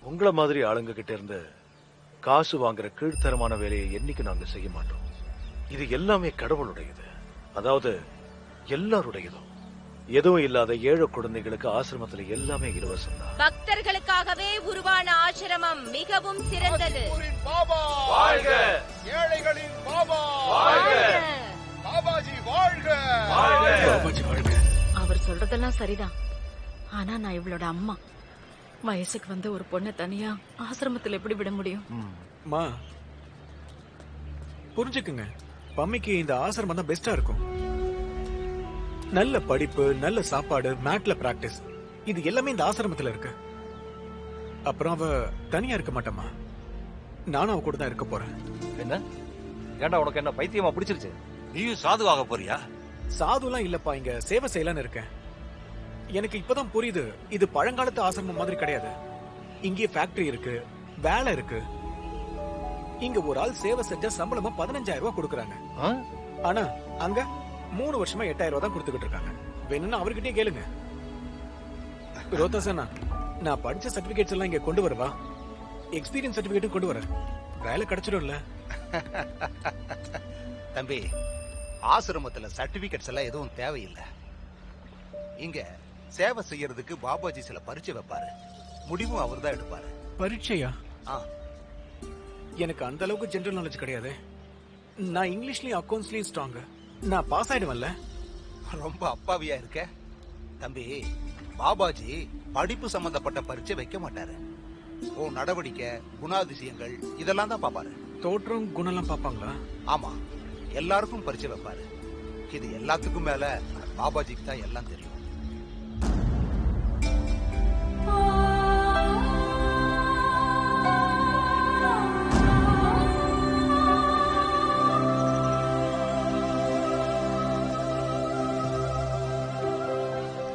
உங்கள மாதிரி ஆளுங்க கிட்ட இருந்து காசு வாங்குற கீழ்த்தரமான வேலையை என்னைக்கு நாங்க செய்ய மாட்டோம். இது எல்லாமே கடவுளுடையது, அதாவது எல்லாருடையதும். எதுவும் இல்லாத ஏழை குழந்தைகளுக்கு ஆசிரமத்துல எல்லாமே இலவசம் தான். பக்தர்களுக்காகவே உருவான ஆசிரமம் மிகவும் சிறந்தது. பாபா வாழ்க! ஏழைகளின் பாபா வாழ்க! பாபாஜி வாழ்க! பாபாஜி வாழ்க! அவர் சொல்றதெல்லாம் சரிதான். ஆனா நான் இவளோட அம்மா. வயசுக்கு வந்து ஒரு பொண்ணை தனியா ஆசிரமத்துல எப்படி விட முடியும்? மா, புரிஞ்சுக்குங்க, பம்மிக்கு இந்த ஆசிரமம் தான் பெஸ்டா இருக்கும். நல்ல படிப்பு, நல்ல சாப்பாடு, மேட்ல பிராக்டிஸ், இது எல்லாமே இந்த ஆசிரமத்துல இருக்கு. அப்புறம் அவ தனியா இருக்க மாட்டேமா, நானும் அவ கூட தான் இருக்க போறேன். என்ன ஏண்டா உனக்கு என்ன பைத்தியமா பிடிச்சிருச்சு? நீயும் சாதுவாக போறியா? சாதுலாம் இல்லப்பா, இங்க சேவை செய்யலான்னு இருக்கேன். எனக்கு இப்பதான் புரியுது, இது பழங்காலத்து ஆசிரமம் மாதிரி கிடையாது. இங்கே ஃபேக்டரி இருக்கு, வேலை இருக்கு. இங்க ஒரு ஆள் சேவை செஞ்சா சம்பளமா 15,000 ரூபாய் கொடுக்கறாங்க. ஆனா அங்க 3 வருஷமா 8,000 ரூபாய் தான் கொடுத்துக்கிட்டு இருக்காங்க. வேணும்னா அவர்கிட்டயே கேளுங்க. ரோதாசனா, நான் படிச்ச சர்டிபிகேட்ஸ் எல்லாம் இங்க கொண்டு வரவா? எக்ஸ்பீரியன்ஸ் சர்டிபிகேட்டும் கொண்டு வரேன், வேலை கிடைச்சிடும்ல. தம்பி, ஆசிரமத்துல சர்டிபிகேட்ஸ் எல்லாம் எதுவும் தேவையில்லை. இங்க சேவை செய்யறதுக்கு பாபாஜி சில பரீட்சை வைப்பாரு, முடிவும் அவர் தான் எடுப்பாரு. பரீட்சையா? எனக்கு அந்த அளவுக்கு ஜெனரல் நாலேஜ் கிடையாது. நான் இங்கிலீஷ்லயும் அக்கவுண்ட்ஸ்லயும் ஸ்ட்ராங். நான் பாஸ் ஆயிடுவேன்ல. ரொம்ப அப்பாவியா இருக்க தம்பி. பாபாஜி படிப்பு சம்பந்தப்பட்ட பரீட்சை வைக்க மாட்டாரு. உன் நடவடிக்கை, குணாதிசயங்கள் இதெல்லாம் தான் பாப்பாரு. தோற்றம் குணம்லாம் பாப்பாங்களா? ஆமா, எல்லாருக்கும் பரீட்சை வைப்பாரு. இது எல்லாத்துக்கும் மேல பாபாஜிக்கு தான் எல்லாம் தெரியும்.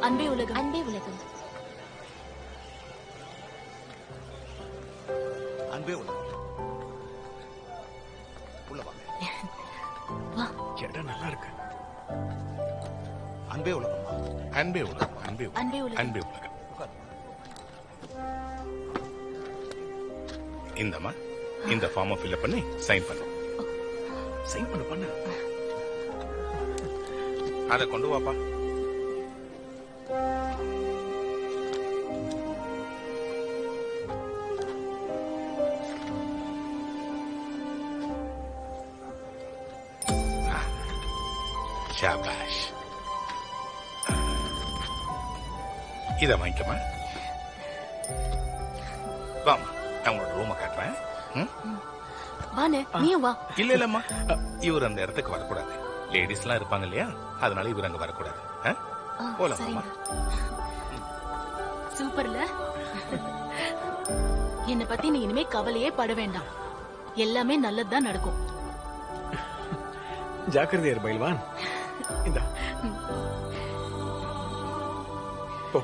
அன்பே உலகம். அன்பே உலகம். அன்பே உலகம். உள்ள வாங்க. வா. இடம் நல்லா இருக்கு. அன்பே உலகம். அன்பே உலகம். அன்பே உலகம். அன்பே உலகம். அன்பே உலகம். இந்தம்மா, இந்த ஃபார்மை ஃபில் பண்ணி சைன் பண்ணு. சைன் பண்ணு. அதை கொண்டு வாப்பா. ஷாபாஷ். இத வாங்கிக்கமா. வாமா, நான் உங்களோட ரூமை காட்டுறேன். வானே, நீயும் வா. இல்ல இல்லம்மா, இவர் அந்த இடத்துக்கு வரக்கூடாது. லேடிஸ் எல்லாம் இருப்பாங்க இல்லையா, அதனால இவர் அங்க வரக்கூடாது. போலாமா? சூப்பர்ல. என்னை பத்தி நீ இனிமே கவலையே பட வேண்டாம். எல்லாமே நல்லதுதான் நடக்கும். ஜாக்கிரதையா இரு பைல்வான். இந்த போ.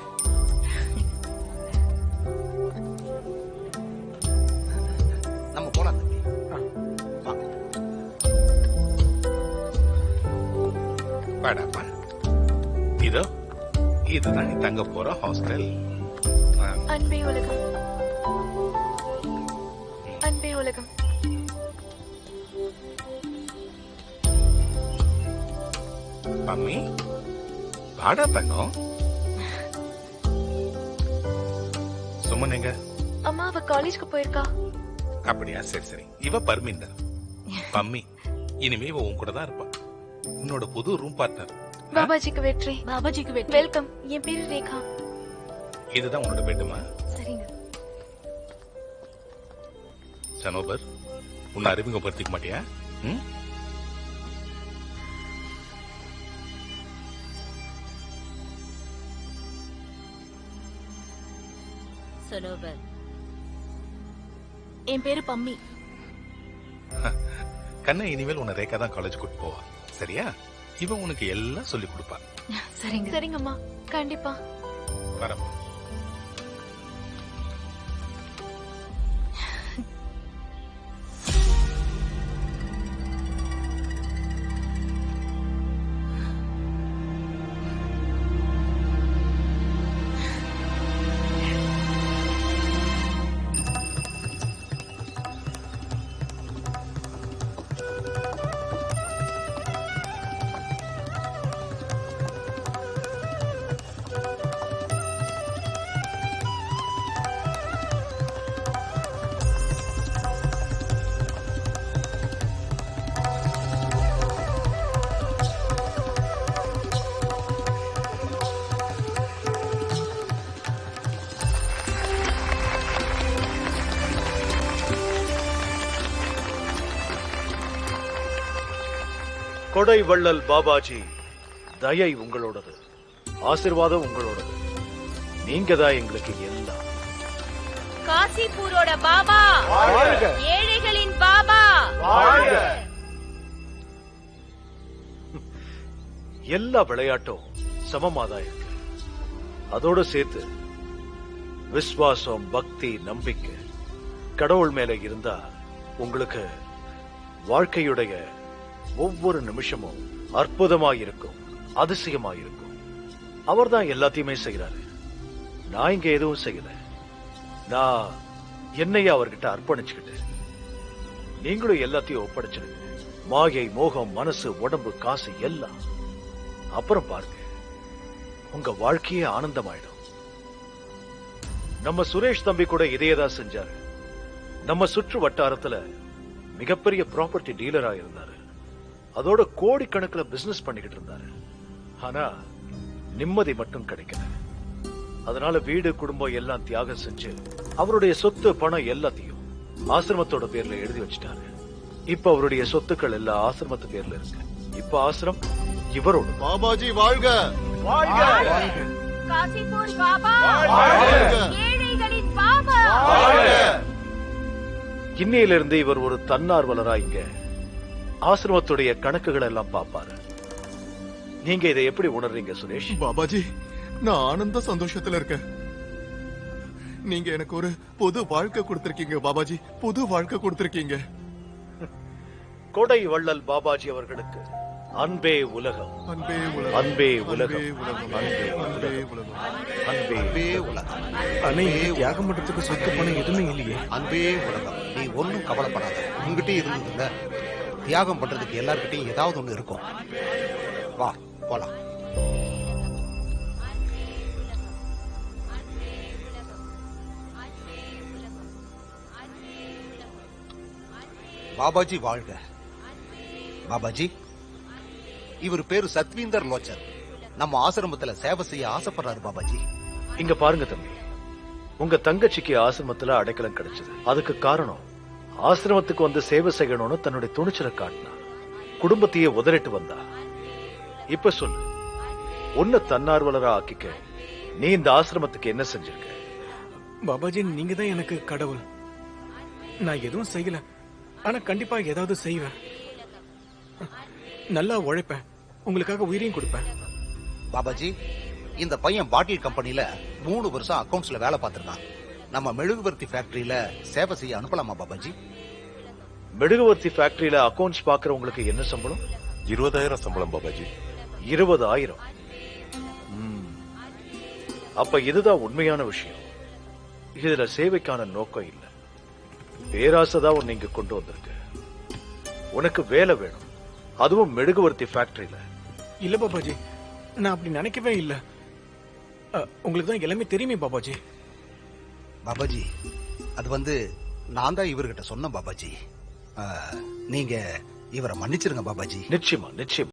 நம்ம போலாம் தம்பி. வாடாப்பா. இதோ இதுதான் நீ தங்க போற ஹாஸ்டல். அன்பே உலகம். அன்பே உலகம். மம்மி, வாடா தங்கம். சுமன் எங்க? அம்மா அவ காலேஜ்க்கு போயிருக்கா. அப்படியா? சரி சரி. இவ பர்மிந்தர். மம்மி, இனிமே இவ உன் கூட தான் இருப்பா. உன்னோட புது ரூம் பார்ட்னர். பாபாஜிக்கு வெற்றி. பாபாஜிக்கு வெற்றி. வெல்கம். என் பேரு ரேகா. இதுதான் உன்னோட பெட்டுமா? சரிங்க. சனோபர், உன்னை அறிமுகப்படுத்திக்க மாட்டியா? சனோபர். என் பேரு பம்மி. கண்ணா, இனிமேல் உன்னை ரேகா தான் காலேஜ் கூட்டு போவா. சரியா? இவன் உனக்கு எல்லாம் சொல்லி கொடுப்பா. சரிங்க. சரிங்கம்மா, கண்டிப்பா. வரமா. கொடை வள்ளல் பாபாஜி, தயை உங்களோடது, ஆசீர்வாதம் உங்களோடது. நீங்க தான் எங்களுக்கு எல்லாம். காசிப்பூரோட பாபா, ஏழைகளின் பாபா. எல்லா விளையாட்டும் சமமாதான் இருக்கு. அதோட சேர்த்து விசுவாசம், பக்தி, நம்பிக்கை கடவுள் மேல இருந்தா உங்களுக்கு வாழ்க்கையுடைய ஒவ்வொரு நிமிஷமும் அற்புதமாயிருக்கும், அதிசயமாயிருக்கும். அவர் தான் எல்லாத்தையுமே செய்யறாரு. நான் இங்க எதுவும் செய்யல. நான் என்னைய அவர்கிட்ட அர்ப்பணிச்சுக்கிட்டு, நீங்களும் எல்லாத்தையும் ஒப்படைச்சிடுங்க. மாயை, மோகம், மனசு, உடம்பு, காசு எல்லாம் அப்புறம் பாருங்க, உங்க வாழ்க்கையே ஆனந்தமாயிடும். நம்ம சுரேஷ் தம்பி கூட இதையேதான் செஞ்சாரு. நம்ம சுற்று வட்டாரத்துல மிகப்பெரிய ப்ராப்பர்ட்டி டீலரா இருந்தாரு. அதோட கோடிக்கணக்கில் பிசினஸ் பண்ணிக்கிட்டு இருந்தாரு. ஆனா நிம்மதி மட்டும் கிடைக்கல. அதனால வீடு, குடும்பம் எல்லாம் தியாகம் செஞ்சு அவருடைய சொத்து, பணம் எல்லாத்தையும் ஆசிரமத்தோட பேர்ல எழுதி வச்சிட்டாரு. இப்ப அவருடைய சொத்துக்கள் எல்லாம் ஆசிரமத்து பேர்ல இருக்கு. இப்ப ஆசிரம் இவரோட. பாபாஜி வாழ்க! காசிப்பூர் பாபா, ஏழைகளின் பாபா. இன்னையிலிருந்து இவர் ஒரு தன்னார்வலரா இங்க ஆசிரமத்துடைய கணக்குகள் எல்லாம் பாப்பாரு. நீங்க இதை எப்படி உணர்றீங்க சுரேஷ்? பாபாஜி, நான் ஆனந்த சந்தோஷத்துல இருக்கேன். நீங்க எனக்கு ஒரு புது வாழ்க்கை கொடுத்திருக்கீங்க பாபாஜி, புது வாழ்க்கை கொடுத்திருக்கீங்க. கொடை வள்ளல் பாபாஜி அவர்களுக்கு அன்பே உலகம், அன்பே உலகம், அன்பே உலகம், அன்பே உலகம், அன்பே உலகம். அண்ணே, தியாகம் பண்றதுக்கு சொத்து பணம் எதுவுமே இல்லையே. அன்பே உலகம். நீ ஒன்னும் கவலைப்படாத. உங்ககிட்ட இருந்ததுல தியாகம் பண்றதுக்கு எல்லார்கிட்டையும் ஏதாவது ஒண்ணு இருக்கும். வா போலாம். பாபாஜி வாழ்க. பாபாஜி, இவர் பேரு சத்வீந்தர் லோச்சர். நம்ம ஆசிரமத்துல சேவை செய்ய ஆசைப்படுறாரு பாபாஜி. இங்க பாருங்க தம்பி, உங்க தங்கச்சிக்கு ஆசிரமத்துல அடைக்கலம் கிடைச்சது. அதுக்கு காரணம் ஆசிரமத்துக்கு வந்து சேவை செய்யணும்னு தன்னுடைய துணிச்சலை காட்டினா, குடும்பத்தையே உதறிட்டு வந்தா. இப்ப சொல்லு, உன்னை தன்னார்வலரா ஆக்கிக்க நீ இந்த ஆசிரமத்துக்கு என்ன செஞ்சிருக்க? பாபாஜி, நீங்க தான் எனக்கு கடவுள். நான் எதுவும் செய்யல, ஆனா கண்டிப்பா ஏதாவது செய்வேன். நல்லா உழைப்பேன், உங்களுக்காக உயிரையும் கொடுப்பேன். பாபாஜி, இந்த பையன் பாட்டில் கம்பெனில 3 வருஷம் அக்கவுண்ட்ஸ்ல வேலை பார்த்திருக்கான். நம்ம மெழுகுவர்த்தி ஃபேக்டரியில சேவை செய்ய அனுப்பலாமா பாபாஜி? மெழுகுவர்த்தி ஃபேக்டரியில அக்கவுண்ட்ஸ் பாக்குறவங்களுக்கு என்ன சம்பளம்? 20,000 சம்பளம் பாபாஜி. 20,000? அப்ப இதுதான் உண்மையான விஷயம். இதுல சேவைக்கான நோக்கம் இல்ல, பேராசைதான் உன்னை இங்க கொண்டு வந்திருக்கு. உனக்கு வேலை வேணும், அதுவும் மெழுகுவர்த்தி ஃபேக்டரியில. இல்ல பாபாஜி, நான் அப்படி நினைக்கவே இல்ல. உங்களுக்கு தான் எல்லாமே தெரியுமே பாபாஜி. பாபாஜி, அது நான் தான் இவர்கிட்ட சொன்னேன் பாபாஜி. நீங்க இவரை மன்னிச்சிருங்க பாபாஜி. நிச்சயமா, நிச்சயம்.